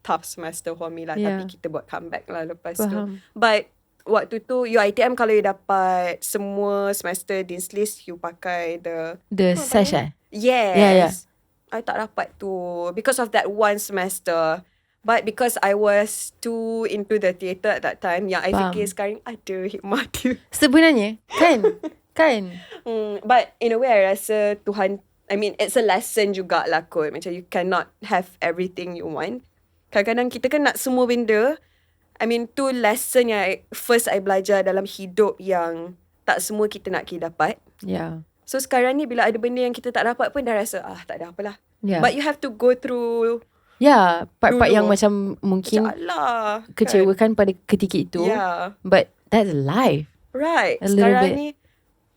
tough semester for me lah. Yeah. Tapi kita buat comeback lah lepas Faham. tu. But waktu tu UiTM kalau you dapat semua semester Dean's List, you pakai The sesh. Yes. Yeah. I tak dapat tu because of that one semester. But because I was too into the theatre at that time, yang I Faham. fikir sekarang ada hikmah dia. Sebenarnya kan. But in a way I rasa Tuhan, I mean it's a lesson jugalah kot. Macam you cannot have everything you want. Kadang-kadang kita kan nak semua benda. I mean tu lesson yang first I belajar dalam hidup, yang tak semua kita nak dapat. Yeah. So sekarang ni bila ada benda yang kita tak dapat pun dah rasa tak ada apalah. Yeah. But you have to go through. Yeah, part-part Dulu. yang macam mungkin Macam alah, kecewakan pada ketika itu. Yeah. But that's life. Right. A little Sekarang bit. ni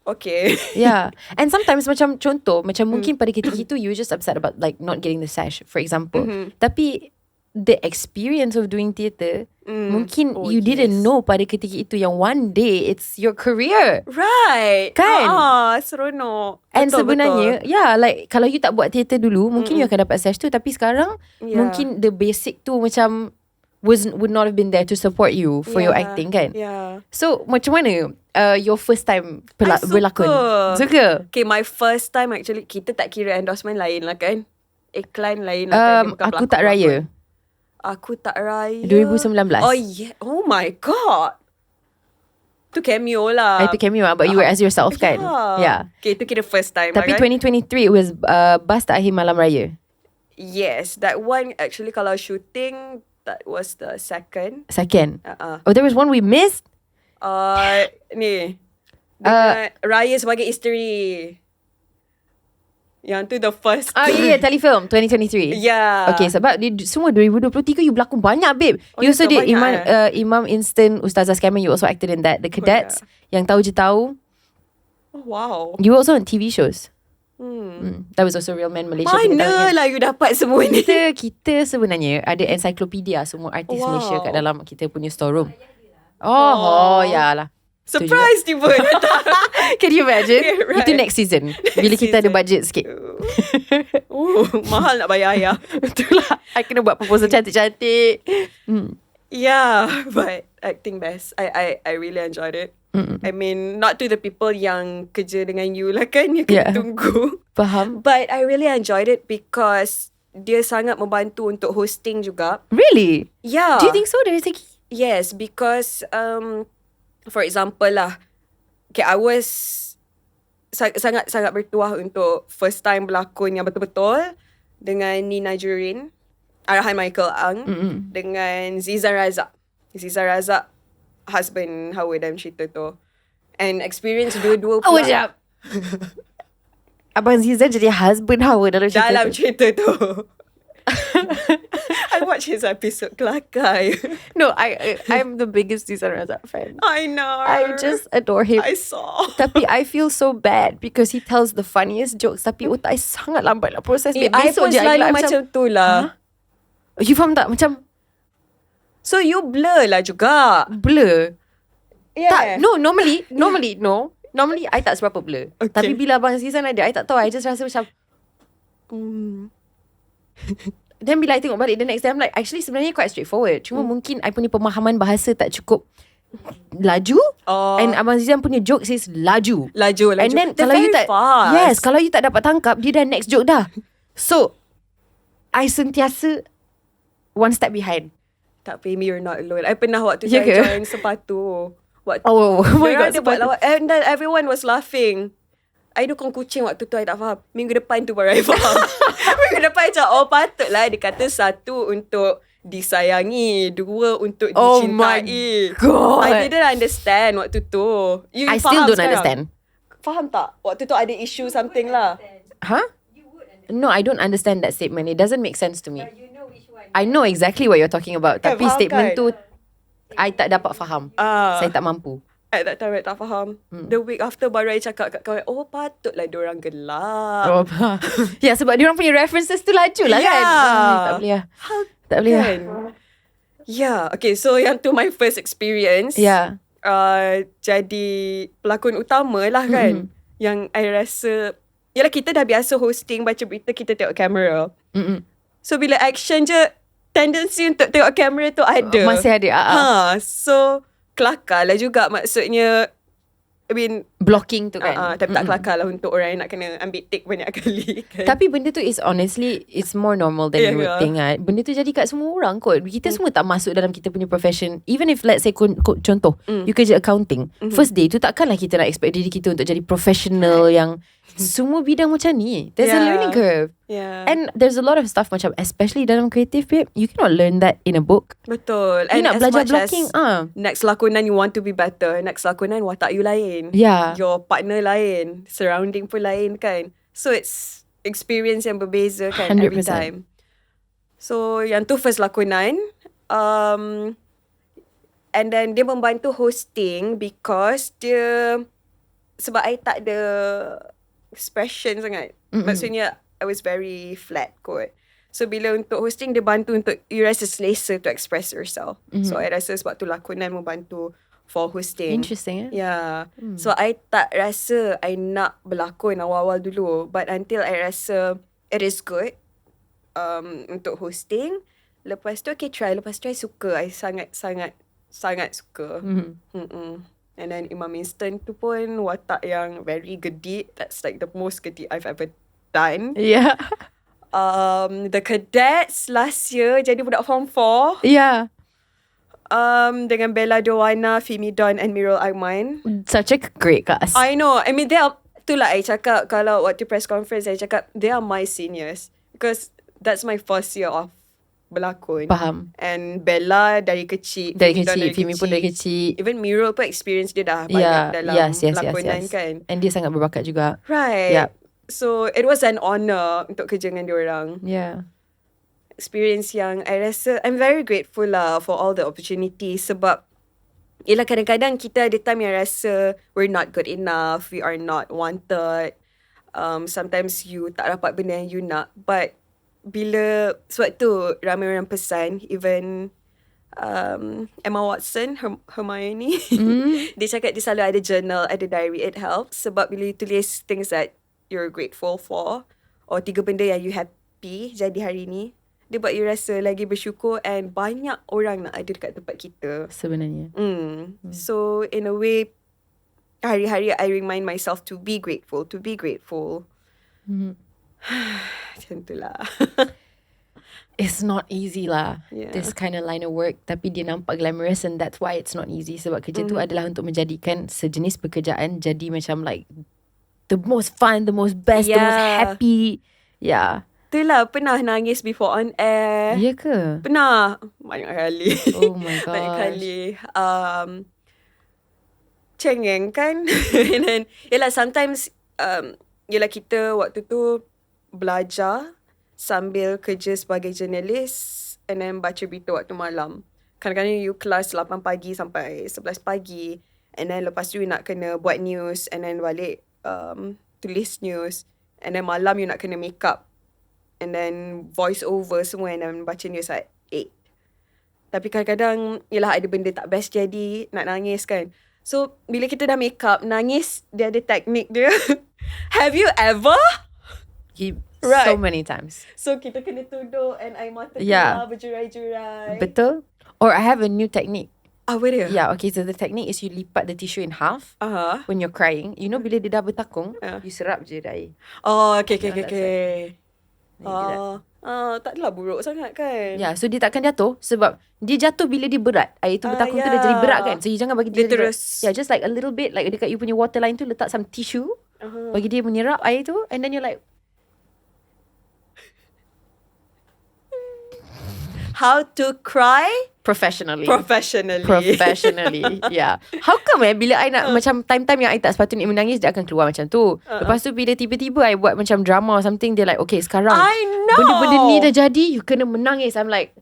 okay. Yeah. And sometimes macam contoh, macam mungkin pada ketika itu you were just upset about like not getting the sash, for example. Tapi the experience of doing theatre, mungkin Oh, you didn't yes. know pada ketika itu yang one day it's your career. Right. Kan? Seronok. And Betul, sebenarnya, betul. yeah, like kalau you tak buat theatre dulu, mungkin you akan dapat sash tu. Tapi sekarang, Yeah. mungkin the basic tu macam would not have been there to support you for your acting kan. Yeah. So macam mana your first time berlakon? Suka? Okay, my first time actually, kita tak kira endorsement lain lah kan. Iklan lain lah kan. Dia bukan Aku Tak Raya. Aku Tak Raya 2019. Oh yeah. Oh my god. Tu cameo lah. Itu cameo lah, but you were as yourself kan. Yeah. Okay, tu kira first time Tapi lah kan. 2023 it was Bas Tak Akhir Malam Raya. Yes, that one actually kalau shooting, that was the second. Oh, there was one we missed. Ni dengan Raya Sebagai Isteri. Yang tu the first. Yeah, telefilm 2023. Yeah. Okay, sebab dia semua 2023 you berlakon banyak babe. You also did Imam Instant Ustazah Scammer. You also acted in that. The Cadets, Yang Tahu Je Tahu. Oh, wow. You were also on TV shows. That was also Real Men Malaysia. Mana lah you dapat semua ni? Kita sebenarnya ada encyclopedia semua artis Malaysia kat dalam kita punya storeroom. Oh ya lah. Surprise tiba. Can you imagine? Yeah, right. Itu next season. Bila kita ada budget sikit. Mahal nak bayar ayah. Itulah. I kena buat proposal cantik-cantik. Yeah, but acting best. I really enjoyed it. I mean, not to the people yang kerja dengan you lah kan, yang kena tunggu. Faham. But I really enjoyed it because dia sangat membantu untuk hosting juga. Really? Yeah. Do you think so, dari segi? Yes, because for example lah, okay, I was sangat bertuah untuk first time berlakon yang betul-betul dengan Nina Jurin, arahan Michael Ang, dengan Ziza Razak, husband Hawa dalam cerita tu. And experience dua-dua pula. Sekejap. Abang Ziza jadi husband Hawa dalam cerita tu. I watch his episode kelakar. No, I'm the biggest Ziza Razak fan. I know. I just adore him. I saw. Tapi I feel so bad because he tells the funniest jokes. Tapi otak I sangat lambat lah proses. I pun selalu macam tu lah. You faham tak? Macam so you blur lah juga. Blur. Yeah. Tak, no, normally no. Normally I tak seberapa blur. Okay. Tapi bila abang Zizan ada, I tak tahu. I just rasa macam Then bila I tengok balik the next day, I'm like, actually sebenarnya quite straightforward. Cuma mungkin I punya pemahaman bahasa tak cukup laju. And abang Zizan punya jokes is laju. And then they're kalau you tak fast. Yes, kalau you tak dapat tangkap, dia dah next joke dah. So I sentiasa one step behind. Tak, Amy, you're not alone. I pernah waktu saya join sepatu. Oh my god, dia buat lawak. And then everyone was laughing. I dukung kucing waktu tu, I tak faham. Minggu depan tu baru I faham. Minggu depan macam, patutlah dia kata satu untuk disayangi, dua untuk dicintai. Oh my god, I didn't understand waktu tu. I still don't understand. Faham tak? Waktu tu ada issue something lah. Huh? No, I don't understand that statement. It doesn't make sense to me. I know exactly what you're talking about. Tapi statement tu I tak dapat faham. Saya tak mampu. At that time I tak faham. The week after baru I cakap kat kawan, patutlah diorang gelap. Ya, sebab diorang punya references tu laju lah kan. Tak boleh lah. Tak boleh lah. Yeah. Okay, so yang tu my first experience. Yeah. Jadi pelakon utama lah kan. Yang I rasa, yalah, kita dah biasa hosting, baca berita, kita tengok kamera. So bila action je, tendency untuk tengok kamera tu ada. Masih ada. So kelakar lah juga, maksudnya, I mean, blocking tu kan. Tapi tak kelakar lah untuk orang yang nak kena ambil take banyak kali kan. Tapi benda tu is honestly, it's more normal than you would think. Benda tu jadi kat semua orang kot. Kita semua tak masuk dalam kita punya profession. Even if let's say contoh, you kerja accounting, first day tu takkanlah kita nak expect diri kita untuk jadi professional yang semua bidang macam ni. There's a learning curve. And there's a lot of stuff macam, especially dalam kreatif, babe, you cannot learn that in a book. Betul. You nak belajar blocking. Next lakonan you want to be better. Next lakonan watak you lain. Your partner lain. Surrounding pun lain kan. So it's experience yang berbeza kan 100%. every time. So yang tu first lakonan. And then dia membantu hosting because dia, sebab I tak ada expression sangat. Maksudnya I was very flat kot. So bila untuk hosting, dia bantu untuk you rasa selesa to express yourself. So I rasa sebab tu lakonan membantu for hosting. Interesting. Yeah. So I tak rasa I nak berlakon awal-awal dulu, but until I rasa it is good untuk hosting, Lepas tu try. Lepas try suka. I sangat suka. And then Imam Instant tu pun watak yang very 𝙁𝙃𝙄𝙎. That's like the most 𝙁𝙃𝙄𝙎 I've ever done. Yeah. The Cadets last year jadi budak form 4. Yeah. Dengan Bella Doana, Fimi Don and Mirul Aiman. Such a great cast. I know. I mean, itulah I cakap kalau waktu press conference I cakap they are my seniors because that's my first year of berlakon. Faham. And Bella dari kecil. Fimi pun dari kecil. Even Mirul pun experience dia dah banyak dalam lakonan kan. And dia sangat berbakat juga. Right. Yep. So it was an honour untuk kerja dengan diorang. Yeah. Experience yang I rasa I'm very grateful lah for all the opportunities sebab yelah kadang-kadang kita ada time yang rasa we're not good enough, we are not wanted. Sometimes you tak dapat benda yang you nak, but bila sebab tu ramai orang pesan, even Emma Watson, Hermione, dia cakap dia selalu ada journal, ada diary, it helps sebab bila you tulis things that you're grateful for or 3 benda yang you happy jadi hari ni, dia buat you rasa lagi bersyukur and banyak orang nak ada dekat tempat kita sebenarnya. So in a way hari-hari I remind myself to be grateful. Macam tu lah. It's not easy lah. Yeah. This kind of line of work. Tapi dia nampak glamorous and that's why it's not easy. Sebab kerja tu adalah untuk menjadikan sejenis pekerjaan jadi macam like the most fun, the most best, the most happy. Yeah. Itulah pernah nangis before on air. Ya ke? Pernah. Banyak kali. Oh my gosh. Banyak kali. Cengeng kan. And then yelah sometimes yelah kita waktu tu belajar sambil kerja sebagai jurnalis and then baca berita waktu malam. Kadang-kadang you kelas 8 pagi sampai 11 pagi and then lepas tu you nak kena buat news and then balik tulis news and then malam you nak kena make up and then voice over semua and then baca news at 8. Tapi kadang-kadang yelah ada benda tak best jadi, nak nangis kan. So bila kita dah make up, nangis dia ada teknik dia. Have you ever? So many times. So kita kena tuduh and air mata keluar berjurai-jurai. Betul. Or I have a new technique. Apa dia? Yeah, okay. So the technique is you lipat the tissue in half when you're crying. You know bila dia dah bertakung, you serap je air. Oh, okay. Tak adalah buruk sangat kan. Yeah, so dia takkan jatuh sebab dia jatuh bila dia berat. Air tu bertakung tu dah jadi berat kan. So you jangan bagi dia terus. Yeah, just like a little bit like dekat you punya waterline tu letak some tissue. Bagi dia menyerap air tu and then you're like how to cry professionally. Yeah. How come bila I nak macam time-time yang I tak sepatutnya menangis, dia akan keluar macam tu. Lepas tu bila tiba-tiba I buat macam drama or something, dia like, okay sekarang I know benda-benda ni dah jadi, you kena menangis. I'm like,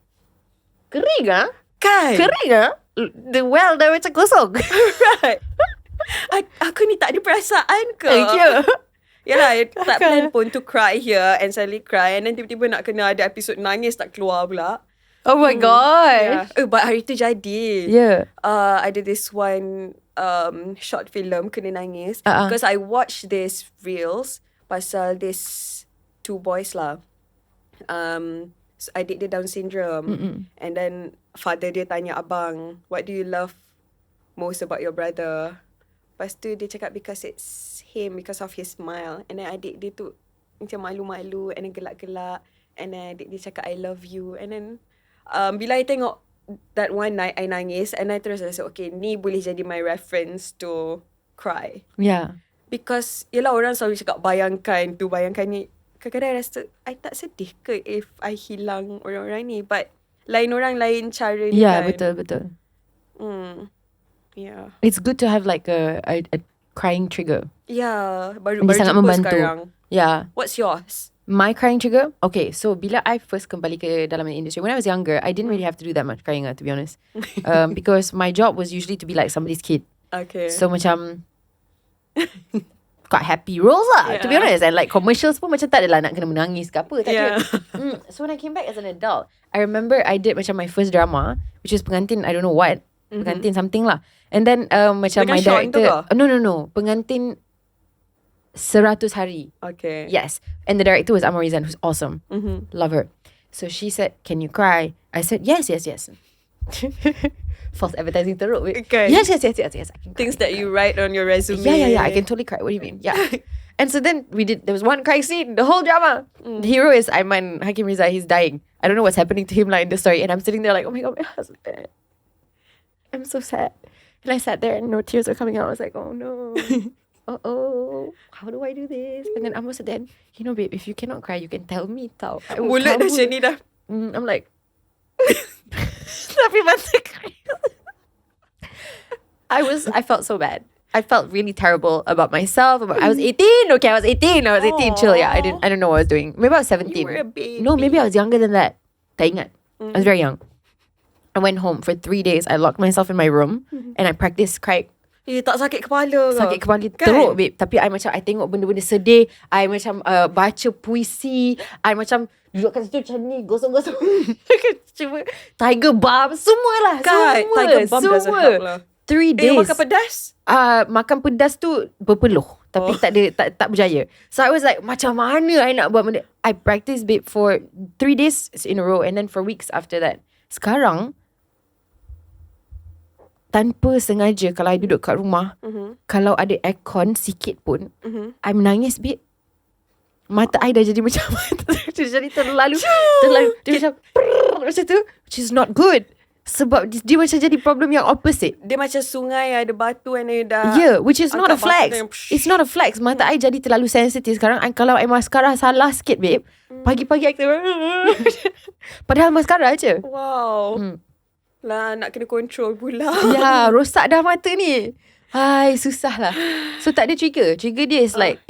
kering ah? Kan? Kering ah? The well dah macam kosong. Right. Aku ni tak ada perasaan ke? Yeah. Yalah, tak plan pun to cry here and suddenly cry and then tiba-tiba nak kena ada episod nangis tak keluar pula. Oh my gosh. Yeah. But hari tu jadi. Yeah. Ada this one short film kena nangis because I watched this reels pasal this 2 boys lah. Adik dia Down syndrome. And then father dia tanya abang, what do you love most about your brother? Lepas tu dia cakap because it's him, because of his smile. And then adik dia tu macam malu-malu and then gelak-gelak. And then adik dia cakap I love you. And then bila I tengok that one night, I nangis and I terus rasa okay, ni boleh jadi my reference to cry. Yeah. Because yelah orang selalu cakap bayangkan ni. Kadang-kadang I rasa I tak sedih ke if I hilang orang-orang ni, but lain orang lain cara ni kan. Betul. Yeah. It's good to have like a crying trigger. Yeah, baru sangat jumpa membantu. sekarang. Yeah. What's yours? My crying trigger? Okay, so bila I first kembali ke dalam industry, when I was younger, I didn't really have to do that much crying to be honest. Because my job was usually to be like somebody's kid. Okay. So macam quite happy roles lah, to be honest. And like commercials pun macam tak adalah nak kena menangis ke apa. Tak ada. So when I came back as an adult, I remember I did macam my first drama, which is Pengantin, I don't know what. Pengantin something lah. And then macam my director. No. Pengantin 100 hari. Okay. Yes. And the director was Hawa Rizwana, who's awesome. Love her. So she said, can you cry? I said, yes. False advertising teruk. Okay. Yes. I can cry, Things I that can you cry. write on your resume. Yeah. I can totally cry. What do you mean? Yeah. And so then there was one cry scene, the whole drama. The hero is Aiman Hakim Rizai. He's dying. I don't know what's happening to him like in the story. And I'm sitting there like, oh my God, my husband. I'm so sad. And I sat there and no tears were coming out. I was like, oh no. How do I do this? And then Amos said, then, babe, if you cannot cry, you can tell me tau. I will Mulut dah cover." macam ni dah. I'm like, tapi mata cry. I felt so bad. I felt really terrible about myself. I was 18. Okay, I was 18. Chill, yeah. I don't know what I was doing. Maybe I was 17. You were a baby. No, maybe I was younger than that. Tak ingat. I was very young. I went home for 3 days. I locked myself in my room and I practiced crying. Tak sakit kepala ke? Sakit kepala teruk, babe. Tapi I tengok benda-benda sedih. I macam baca puisi. I macam duduk kat situ macam ni, gosong-gosong. Cuma tiger balm, semualah. Kan, tiger balm doesn't help lah. 3 days. Makan pedas? Makan pedas tu berpeluh. Tapi tak berjaya. So I was like, macam mana I nak buat benda? I practiced, babe, for 3 days in a row. And then for weeks after that. Sekarang, tanpa sengaja, kalau I duduk kat rumah, kalau ada aircon sikit pun, I menangis, babe. Mata I dah jadi macam jadi terlalu dia macam tu, which is not good. Sebab dia macam jadi problem yang opposite. Dia macam sungai ada batu and dia dah. Yeah, which is not a flex. Then, It's not a flex. Mata I jadi terlalu sensitif sekarang. Kalau I mascara salah sikit, babe, pagi-pagi I padahal mascara je. Wow. Lah nak kena control pula. Ya, rosak dah mata ni. Hai, susah lah. So tak ada trigger. Trigger dia is like,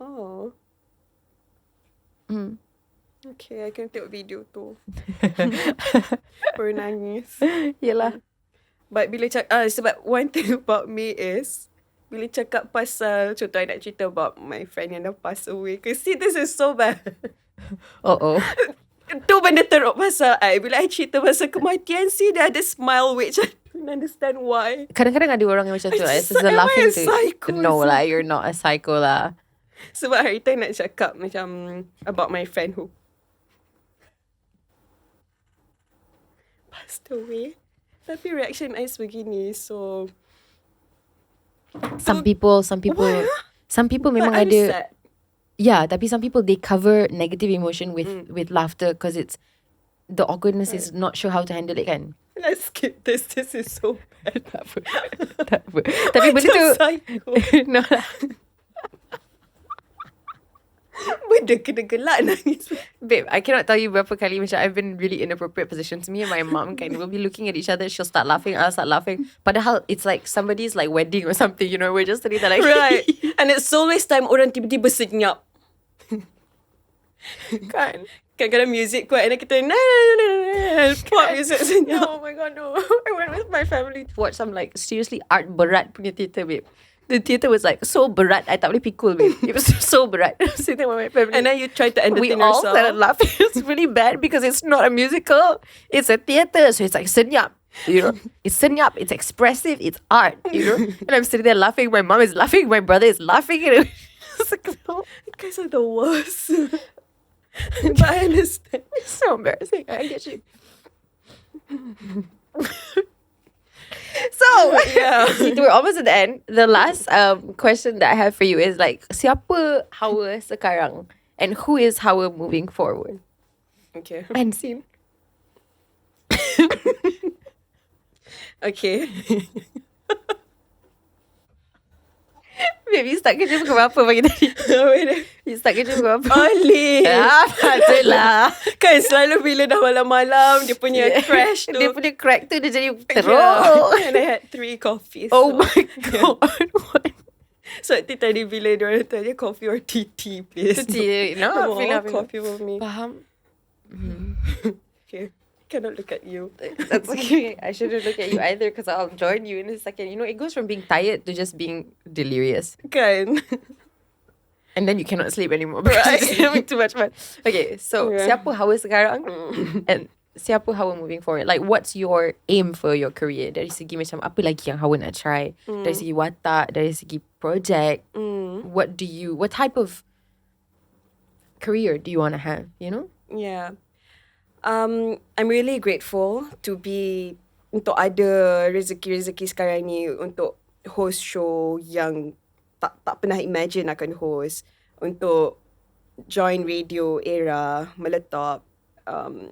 Oh. Okay, I can tengok video tu. Baru nangis. Yelah. But bila sebab one thing about me is bila cakap pasal, contoh I nak cerita about my friend yang dah pass away. Cause see, this is so bad. Tu benda teruk pasal I. Bila I cerita pasal kematian, see, dia ada smile which I don't understand why. Kadang-kadang ada orang yang macam tu. It's just a laughing to. No lah, you're not a psycho lah. Sebab hari tu nak cakap macam about my friend who passed away. Tapi reaction I begini. So Some people memang I'm ada. sad. Yeah, tapi some people they cover negative emotion with laughter because it's the awkwardness is not sure how to handle it kan. Let's skip this. This is so bad. Tak apa. Tapi benda tu psycho. no lah. Benda kena gelak nangis. Babe, I cannot tell you berapa kali macam I've been really inappropriate positions. Me and my mom kind of will be looking at each other. She'll start laughing, I'll start laughing. Padahal it's like somebody's like wedding or something, we're just sitting there like Right. And it's always time orang tiba-tiba senyap. Kan? Kadang-kadang music kuat and then kita pop music senyap. Oh my God, no. I went with my family to watch some like seriously art berat punya theatre, babe. The theatre was like so berat, I tak boleh pikul, babe. It was so berat. I was sitting with my family. And then you try to entertain We all yourself. started laughing. It's really bad because it's not a musical. It's a theatre. So it's like senyap. It's senyap. It's expressive. It's art. And I'm sitting there laughing. My mom is laughing. My brother is laughing. It's like, no. You guys are the worst. But I understand. It's so embarrassing. I get you. So, Yeah. we're almost at the end. The last question that I have for you is like, siapa Hawa sekarang? And who is Hawa moving forward? Okay. And scene. Okay. Baby, you start kerja pukul berapa pagi tadi? You start kerja pukul berapa? Oli. Patutlah. Kan selalu bila dah malam-malam dia punya crash tu. Dia punya crack tu dia jadi teruk. Yeah. And I had 3 coffees. Oh so, my God. What? So tadi bila dia orang tanya coffee or tea, please. Tea, no, More feel coffee with me. Faham? Okay. Cannot look at you. That's okay. I shouldn't look at you either because I'll join you in a second. It goes from being tired to just being delirious. Kan. And then you cannot sleep anymore because you're having too much fun. Okay, so siapa Hawa sekarang? And siapa Hawa moving forward? Like, what's your aim for your career? Dari segi macam apa lagi yang Hawa nak try? Dari segi watak, dari segi project. What type of career do you want to have, Yeah. I'm really grateful to be untuk ada rezeki-rezeki sekarang ni untuk host show yang tak pernah imagine akan host, untuk join radio era Meletop,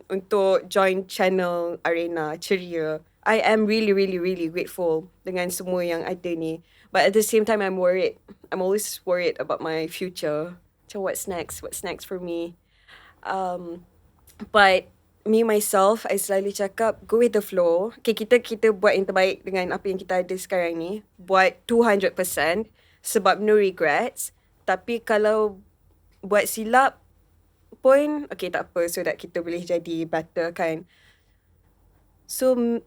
untuk join channel Arena Ceria. I am really, really, really grateful dengan semua yang ada ni. But at the same time, I'm worried. I'm always worried about my future. So what's next? What's next for me? But me myself, I selalu cakap go with the flow. Okay, kita buat yang terbaik dengan apa yang kita ada sekarang ni. Buat 200% sebab no regrets. Tapi kalau buat silap pun, okay, tak apa, so that kita boleh jadi better kan. So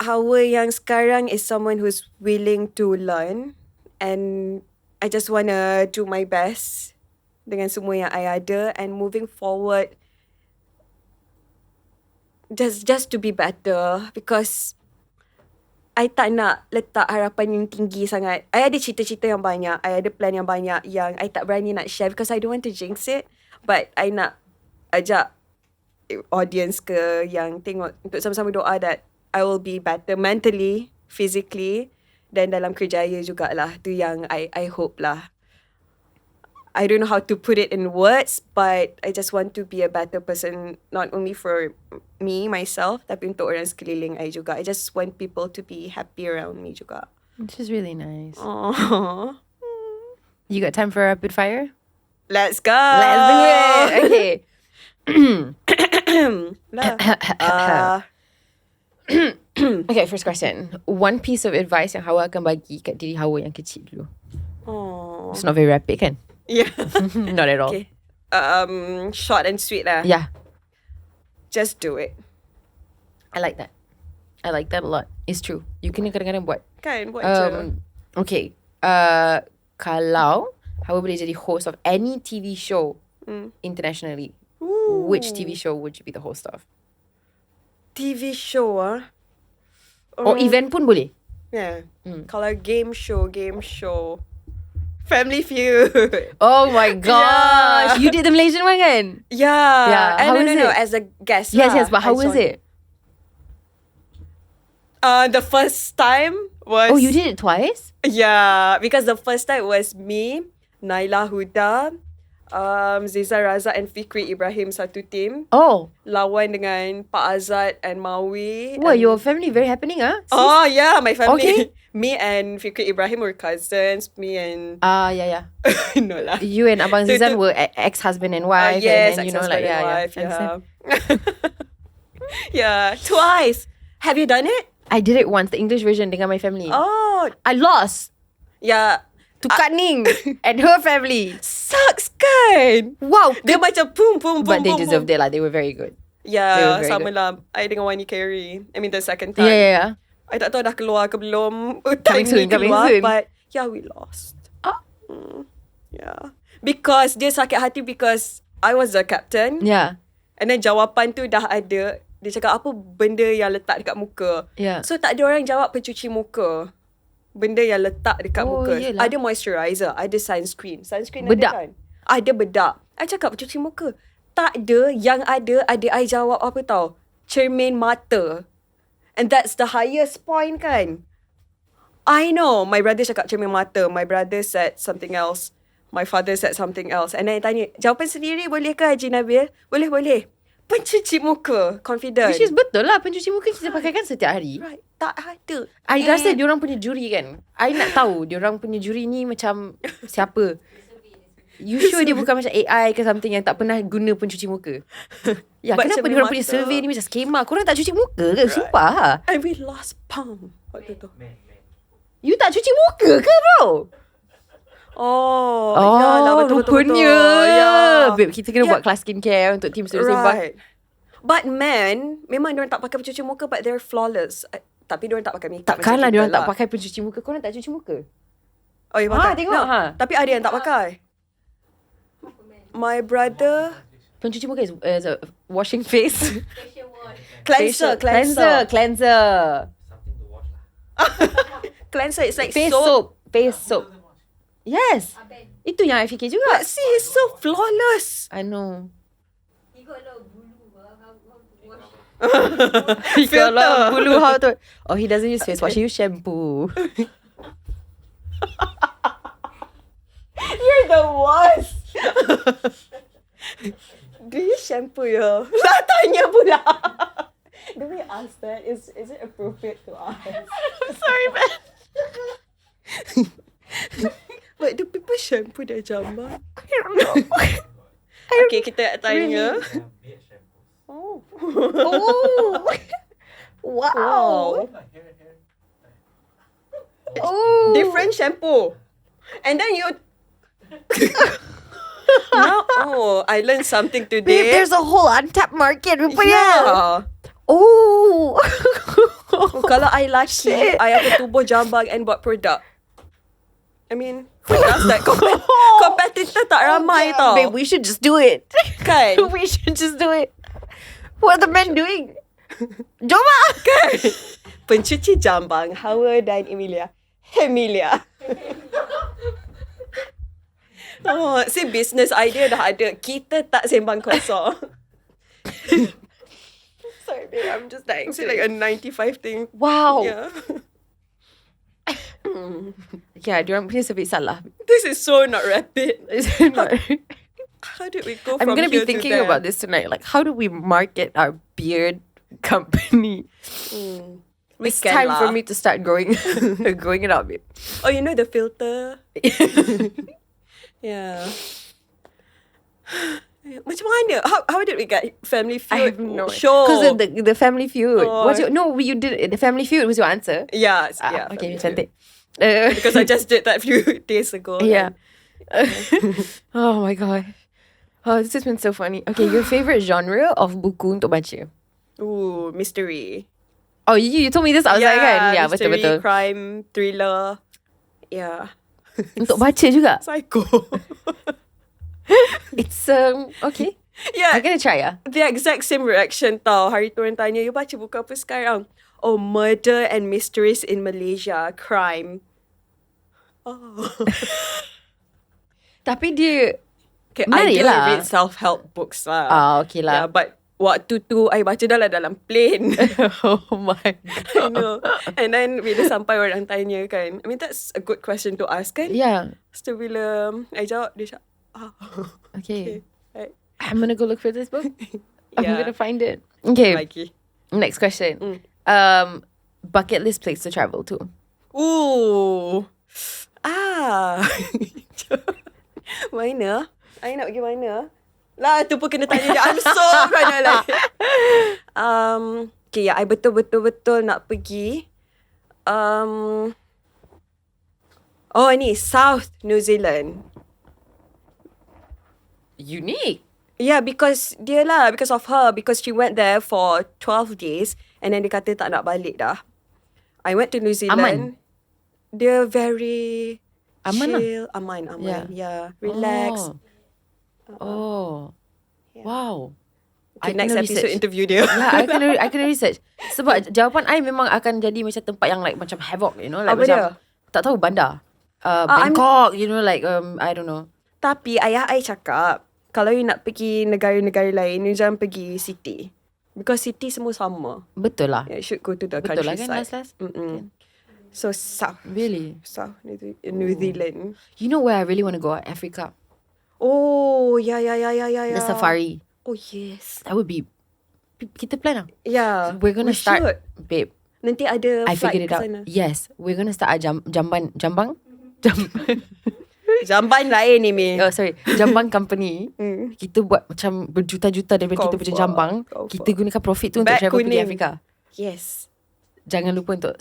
Hawa yang sekarang is someone who's willing to learn, and I just wanna do my best dengan semua yang I ada, and moving forward just to be better, because I tak nak letak harapan yang tinggi sangat. I ada cita-cita yang banyak, I ada plan yang banyak yang I tak berani nak share because I don't want to jinx it. But I nak ajak audience ke yang tengok untuk sama-sama doa that I will be better mentally, physically, dan dalam kerjaya jugalah. Tu yang I hope lah. I don't know how to put it in words, but I just want to be a better person, not only for me, myself, tapi untuk orang sekeliling I juga. I just want people to be happy around me juga. Which is really nice. Aww. You got time for a rapid fire? Let's go! Let's do it! Okay. Okay, first question. One piece of advice yang Hawa akan bagi kat diri Hawa yang kecil dulu. Aww. It's not very rapid kan? Yeah. Not at all. Okay. Short and sweet lah. Yeah. Just do it. I like that. I like that a lot. It's true. You kena kadang-kadang buat. Kan, buat je. Okay. Kalau Hawa boleh jadi host of any TV show internationally, which TV show would you be the host of? TV show Or event pun boleh. Yeah. Kalau game show. Family Feud. Oh my gosh. Yeah. You did the Malaysian one kan? Yeah. How was No, it? as a guest. Yes, but how was it? The first time was... Oh, you did it twice? Yeah, because the first time was me, Naila Huda, Zeza Raza and Fikri Ibrahim satu team. Oh. Lawan dengan Pak Azad and Mawi. Wow, and... your family very happening Oh yeah, my family. Okay. Me and Fikri Ibrahim were cousins. Me and... yeah. No lah. You and Abang Zizan were ex-husband and wife. Yes, and then, ex-husband and wife. Yeah. Yeah, twice. Have you done it? I did it once, the English version dengan my family. Oh. I lost Yeah. to Kak Ning and her family. Sucks kan? Wow. Dia macam boom, boom, boom, But they boom, deserved boom. it lah. They were very good. They Yeah, were very sama good. lah. I dengan Wani Carey. I mean the second time. Yeah. I tak tahu dah keluar ke belum. Coming soon, coming soon. But yeah, we lost. Yeah. Because dia sakit hati because I was the captain. Yeah. And then jawapan tu dah ada. Dia cakap apa benda yang letak dekat muka. Yeah. So tak ada orang jawab pencuci muka. Benda yang letak dekat muka. Yelah. Ada moisturizer, ada sunscreen. Sunscreen Bedak. ada kan? Ada bedak. I cakap pencuci muka. Tak ada. Yang ada I jawab apa tau? Cermin mata. And that's the highest point kan? I know. My brother cakap cermin mata. My brother said something else. My father said something else. And I tanya, jawapan sendiri boleh ke Haji Nabil? Boleh. Pencuci muka. Confident. Which is betul lah. Pencuci muka kita pakai kan setiap hari. Right. Tak ada. I rasa diorang punya juri kan. I nak tahu diorang punya juri ni macam siapa. You sure dia bukan macam AI ke something yang tak pernah guna pencuci muka? Ya, But kenapa cermin diorang punya mata. survey ni macam skema? Korang tak cuci muka ke? Sumpah. And we lost pound. Waktu tu. You tak cuci muka ke bro? Oh, yalah, betul. rupanya. Yeah. Babe, kita kena buat kelas skincare untuk team Studio Sembang. Right. But men, memang diorang tak pakai pencuci muka but they're flawless. Tapi diorang tak pakai makeup. Takkanlah diorang tak pakai pencuci muka. Korang tak cuci muka? Oh, ya pakai. tengok, No, ha. Tapi ada yang tak pakai. My brother... Pencuci muka is a washing face. Cleanser. Cleanser, it's like Face soap. soap. Yes. Itu yang I fikir juga. But see, he's so flawless. I know. Kalau bulu how to... Oh, he doesn't use face wash. He use shampoo. You're the worst. Do you shampoo your... Lah, tanya pula. Do we ask that? Is it appropriate to ask? Sorry, man. But do people shampoo their jambang? I don't know. Okay, kita tanya. Oh. Oh. Wow. Oh. Different shampoo. And then you... Now, I learned something Babe, today. there's a whole untapped market. Yeah. Oh. Kalau I laki, I akan tubuh jambang and buat produk. I mean, for us that competitor tak ramai tau. Babe, we should just do it. Kan? We should just do it. What are the men doing? Jomba. Kan? Pencuci jambang, Hawa dan Emilia. Oh, si business idea dah ada. Kita tak sembang kosong. Sorry, babe, I'm just dying. It's like a 95 thing. Wow. Yeah. Yeah, diorang punya sebab salah. This is so not rapid. Is it not? How did we go I'm from gonna be here thinking to there? about this tonight. Like, how do we market our beard company? We It's can time lah. for me to start growing it out, babe. Oh, you know the filter? Yeah. Macam mana? How did we get Family Feud I have no show? Because the Family Feud. Oh. What's your you did the Family Feud was your answer. Yeah, Okay, Family cantik. Feud. Because I just did that few days ago. Yeah. Oh my god. Oh, this has been so funny. Okay, your favorite genre of buku untuk baca? Ooh, mystery. Oh, you told me this outside kan? Yeah, mystery, betul. crime, thriller. Yeah. Untuk baca juga. Psycho. It's okay. Yeah. I'm gonna try The exact same reaction tau. Hari tu orang tanya, you baca buku apa sekarang? Oh, Murder and Mysteries in Malaysia. Crime. Oh. Tapi dia Okay, menarik I do lah. read self-help books lah. Okay Yeah, lah. but waktu tu, I baca dalam plane. Oh my I know. And then, bila sampai orang tanya kan. I mean, that's a good question to ask kan? Yeah. Lepas tu bila I jawab, dia cakap, Okay. right. I'm gonna go look for this book. I'm Yeah. gonna find it. Okay. Lagi. Next question. Bucket list place to travel to. Ooh. Mana? I nak pergi mana? Lah, tu pun kena tanya dia. I'm so gonna like. Okay, I betul-betul nak pergi. Oh, ni South New Zealand. Unique. Yeah, because of her. Because she went there for 12 days. And then dia kata tak nak balik dah. I went to New Zealand. Aman? Dia very Aman chill. Aman. Yeah. Yeah. Relax. Oh. Yeah. Wow. Okay, I next kena episode research. interview dia. Yeah, I kena research. Sebab jawapan I memang akan jadi macam tempat yang like macam havoc, you know, like Apa macam dia? tak tahu bandar. Bangkok, you know, like I don't know. Tapi ayah I cakap, kalau you nak pergi negara-negara lain, you jangan pergi city. Because city semua sama. Betul lah. You should go to the Betul lah countryside. kan, last. So South Really? New Zealand. You know where I really want to go? Africa. Oh, yeah. The safari. Oh, yes. That would be. Kita plan lah. Yeah. We're gonna we start, should. babe. Nanti ada I flight figured it ke out. sana. Yes, we're gonna start Jambang. Jamban lain ni, Mi. Oh sorry, Jambang company. Kita buat macam berjuta-juta daripada kita punya jambang. Kita gunakan profit tu untuk Bag travel pergi kuning. Afrika. Yes. Jangan lupa untuk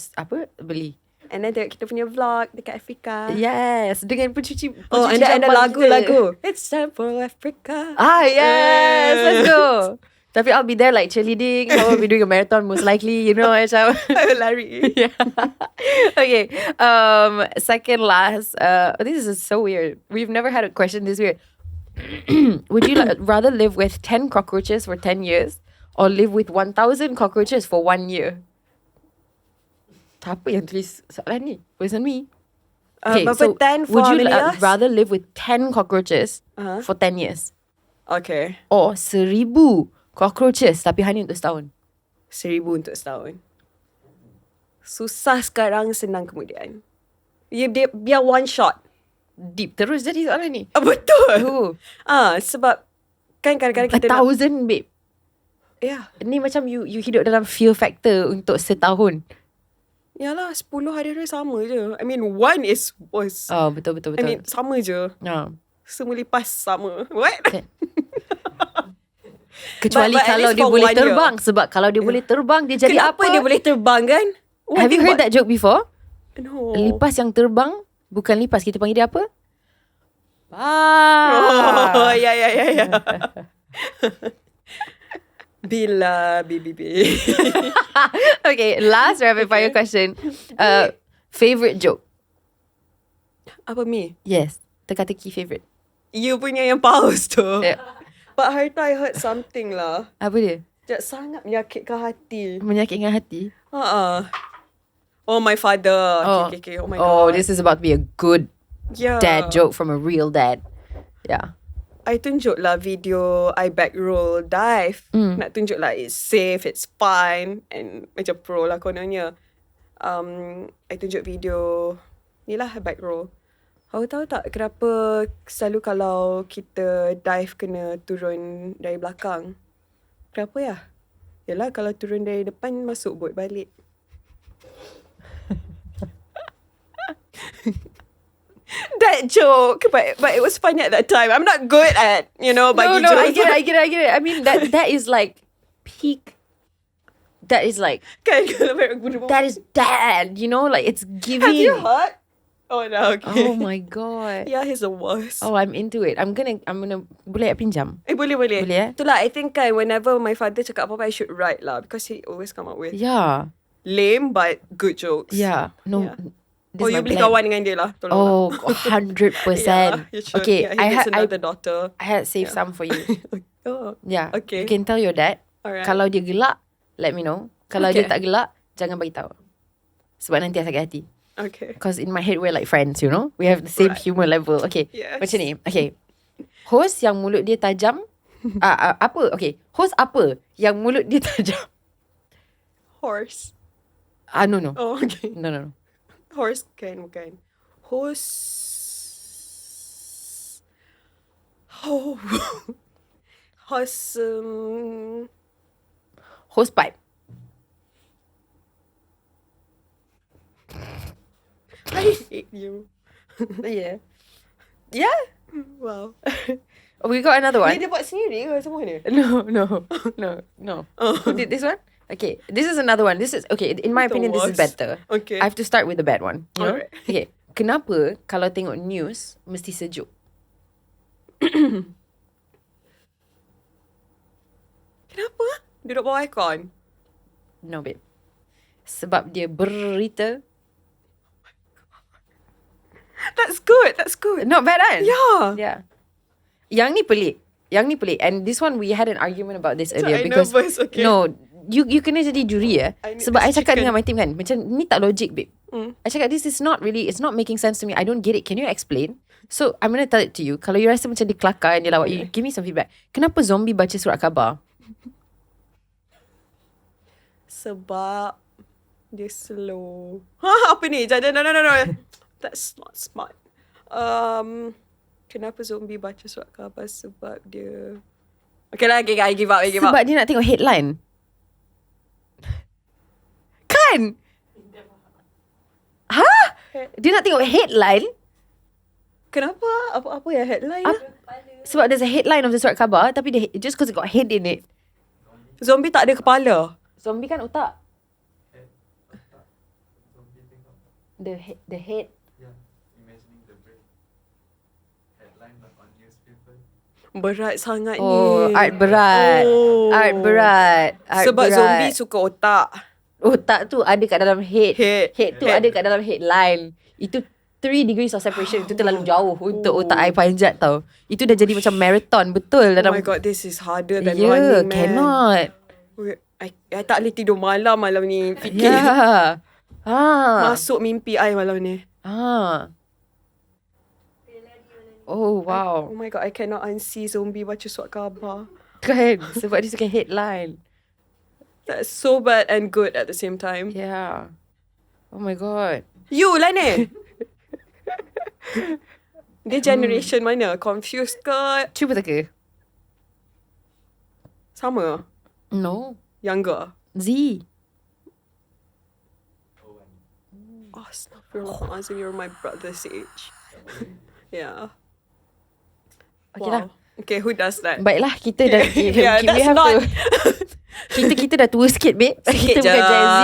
beli. And then tengok kita punya vlog dekat Afrika. Yes, dengan pencuci Oh, and then ada jambang kita. lagu-lagu. It's time for Africa. Yes, let's go. Tapi I'll be there like cheerleading. I will be doing a marathon most likely, you know, macam. Lari. Yeah. Okay. Second last. This is so weird. We've never had a question this weird. Would you rather live with 10 cockroaches for 10 years or live with 1,000 cockroaches for 1 year? Apa yang tulis soalan ni? Wasn't me. Berapa 10 for would how you many years? rather live with 10 cockroaches for 10 years Okay. or 1,000 Cockroaches tapi hanya untuk setahun. 1,000 untuk setahun. Susah sekarang, senang kemudian. Dia biar one shot. Deep terus jadi soalan ni. Betul. Sebab kan kadang-kadang kita 1,000 babe. Ya. Ni macam you hidup dalam fear factor untuk setahun. Yalah, 10 hari-hari sama je. I mean, one is worse. Oh, betul. I mean, sama je. Semua lipas sama. What? Kecuali But at kalau least dia for boleh 1 year. terbang. Sebab kalau dia boleh terbang, dia jadi Kenapa apa? dia boleh terbang kan? Have you heard that joke before? No. Lipas yang terbang, bukan lipas. Kita panggil dia apa? Oh, ya. Bila bibi. Okay, last rapid fire question. Favorite joke? Apa mi? Yes. Teka-teki favorite. You punya yang paus tu. Yeah. But Harta, I heard something lah. Apa dia? That sangat menyakitkan hati. Menyakitkan hati? Oh, my father. Oh. Okay. Oh my Oh, god. this is about to be a good Yeah. dad joke from a real dad. Yeah. I tunjuk lah video I back roll dive. Nak tunjuk lah it's safe, it's fine. And macam pro lah kononnya. I tunjuk video ni lah back roll. Kau tahu tak kenapa selalu kalau kita dive kena turun dari belakang? Kenapa ya? Yalah kalau turun dari depan masuk boat balik. That joke, but it was funny at that time. I'm not good at, bagi No, jokes. I get it. I mean, that is like peak. That is like, Kan kalau very good. that is dad, like it's giving. Have you heard? Oh no, okay. Oh my god. Yeah, he's the worst. Oh, I'm into it. I'm gonna boleh pinjam? Boleh. Boleh, Itulah, I think kan whenever my father cakap apa-apa, I should write lah. Because he always come up with Yeah. lame but good jokes. Yeah. No. Yeah. this is You my beli plan. kawan dengan dia lah. Tolong Oh, lah. 100%. Yeah, you should. Okay, Yeah, he gets I another daughter. had saved some for you. Oh, Yeah. okay. You can tell your dad. Alright. Kalau dia gelak, let me know. Kalau Okay. dia tak gelak, jangan bagi tahu. Sebab nanti I sakit hati. Okay. Because in my head we're like friends, we have the same Right. humor level. Okay. Yes. Macam ni. Okay. Host yang mulut dia tajam. Apa? Okay. Host apa yang mulut dia tajam? Horse. No. Oh, okay. No. Horse bukan. Horse. Oh. Horse. Host pipe. I hate you. Yeah. Yeah. Wow. We got another one. Dia buat sendiri ke semua ni? No. Who did this one? Okay, this is another one. This is okay. In my The opinion, this is worst. better. Okay. I have to start with the bad one. Alright. Okay. Kenapa kalau tengok news mesti sejuk? Kenapa? Duduk bawah aircon. No, babe. Sebab dia berita. That's good. Not bad, kan? Yeah. Yang ni pelik. And this one, we had an argument about this earlier. I Because, nervous, okay. no, you kena jadi juri ya. I need Sebab I this cakap chicken. dengan my team kan, macam ni tak logik, babe. I cakap, this is not really, it's not making sense to me. I don't get it. Can you explain? So, I'm going to tell it to you. Kalau you rasa macam dia kelakar and dia lawak, you give me some feedback. Kenapa zombie baca surat khabar? Sebab dia slow. Apa ni? No. That's not smart. Kenapa zombie baca surat khabar? Sebab dia... Okay lah, I give up. Sebab dia nak tengok headline. Kan? Dia nak tengok headline. Kenapa? Apa yang headline lah? Sebab there's a headline of the surat khabar, tapi dia, just because it got head in it. Zombie tak ada kepala. Zombie kan otak. The head. Berat sangat Oh, ni. art berat. Oh. Art berat. Sebab zombie suka otak. Otak tu ada kat dalam head. Head. Tu ada kat dalam headline. Itu 3 degrees of separation. Itu terlalu jauh untuk otak I panjat tau. Itu dah jadi macam marathon. Betul. Oh dalam, my god, this is harder than yeah, running, man. cannot. I tak boleh tidur malam ni. Fikir. Yeah. Masuk mimpi I malam ni. Oh, wow. Oh my god, I cannot unsee zombie baca surat khabar. Kan? Sebab dia suka headline. That's so bad and good at the same time. Yeah. Oh my god. You lah ni. Dia generation mana? Confused ke? Cuba teka. Sama? No. Younger? Z. Oh, Astaghfirullahalazim, you're my brother's age. Yeah. Okay lah. Okay, who does that? Baiklah, kita dah Yeah, we that's have not- to kita dah tua sikit, babe. Kita je. bukan Gen Z.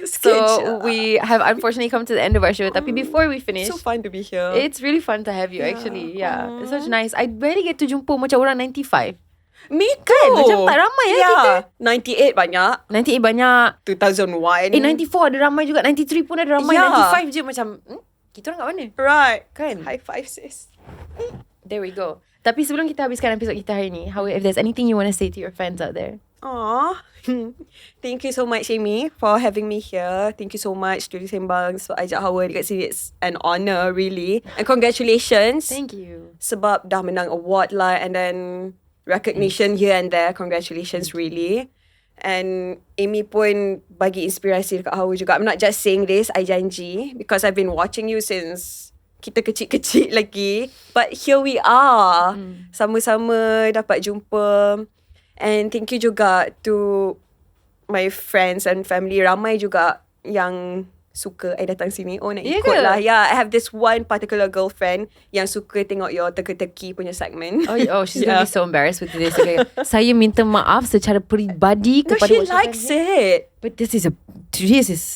So Sikit je. we have unfortunately come to the end of our show. Tapi before we finish, So fun to be here. it's really fun to have you actually. Yeah. It's such nice. I barely get to jumpa macam orang 95. Me too. Kan? Macam tak ramai kita. 98 banyak. 98 banyak. 2001. 94 ada ramai juga. 93 pun ada ramai. Yeah. 95 je macam, kita orang kat mana? Right. Kan? High five, sis. There we go. Tapi sebelum kita habiskan episod kita hari ni, Hawa, if there's anything you want to say to your fans out there. Aw. Thank you so much, Amy, for having me here. Thank you so much to Sembang. So, ajak Hawa dekat sini. It's an honour, really. And congratulations. Thank you. Sebab dah menang award lah. And then recognition here and there. Congratulations, really. And Amy pun bagi inspirasi dekat Hawa juga. I'm not just saying this, I janji. Because I've been watching you since kita kecil-kecil lagi. But here we are. Sama-sama dapat jumpa. And thank you juga to my friends and family. Ramai juga yang suka I datang sini. Oh, nak Ya ikut ke? lah. Yeah, I have this one particular girlfriend yang suka tengok your teka-teki punya segment. Oh, she's gonna be so embarrassed with this. Okay. Saya minta maaf secara peribadi No, kepada she watcher likes fans. it. But this is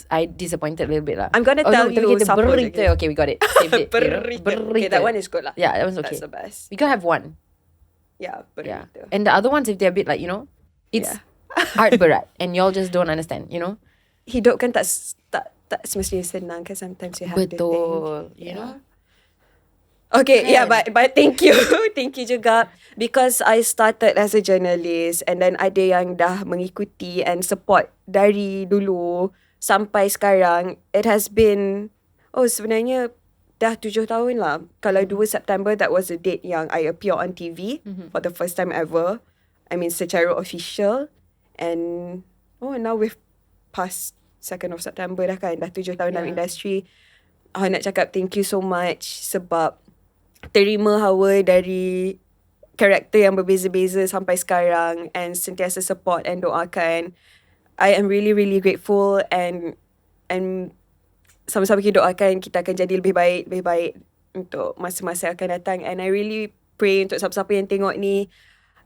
I disappointed a little bit lah. I'm gonna tell you kita siapa berita. lagi. Okay, we got it. Saved it. Berita. Okay, that one is good lah. Yeah, that one's okay. That's the best. We gotta have one. Yeah, Yeah. berita. And the other ones, if they're a bit like, it's hard berat. And y'all just don't understand, Hidup kan tak semestinya senang kan. Sometimes you have to think. Betul. You know? Okay, yeah, but thank you. Thank you juga. Because I started as a journalist and then ada yang dah mengikuti and support dari dulu sampai sekarang. It has been, sebenarnya dah 7 tahun lah. Kalau 2 September, that was the date yang I appear on TV for the first time ever. I mean, secara official. And, now we've passed 2nd of September dah kan. Dah 7 tahun dalam industri. Nak cakap thank you so much sebab terima Hawa dari karakter yang berbeza-beza sampai sekarang and sentiasa support and doakan. I am really, really grateful and sama-sama kita doakan kita akan jadi lebih baik untuk masa-masa akan datang. And I really pray untuk siapa-siapa yang tengok ni,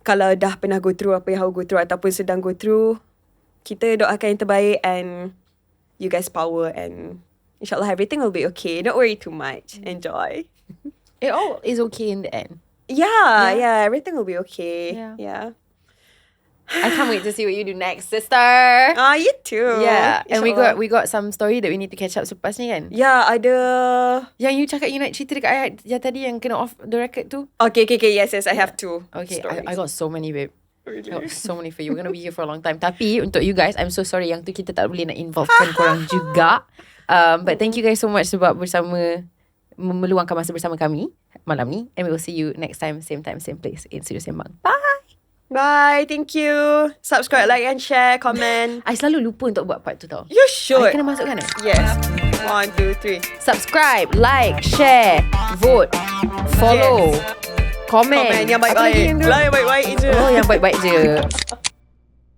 kalau dah pernah go through apa yang Hawa go through ataupun sedang go through, kita doakan yang terbaik and you guys power and insyaAllah everything will be okay. Don't worry too much. Enjoy. It all is okay in the end. Yeah, everything will be okay. Yeah. I can't wait to see what you do next, sister. You too. Yeah. And InsyaAllah. we got some story that we need to catch up selepas ni kan? Yeah, ada. Yang you cakap you nak cerita dekat I yang tadi yang kena off the record tu. Okay. Yes, I have two. Okay, stories. I got so many, babe. Really? I got so many for you. We're gonna be here for a long time. Tapi untuk you guys, I'm so sorry yang tu kita tak boleh nak involvekan korang juga. But thank you guys so much sebab meluangkan masa bersama kami malam ni. And we will see you next time, same place in Studio Sembang. Bye. Thank you. Subscribe, like and share, comment. I selalu lupa untuk buat part tu tau. You should. I kena masukkan Yes. 1, 2, 3. Subscribe, like, share, vote, follow, comment. Yang Apa lagi baik-baik. yang tu? Lah yang baik-baik je. Oh, yang baik-baik je.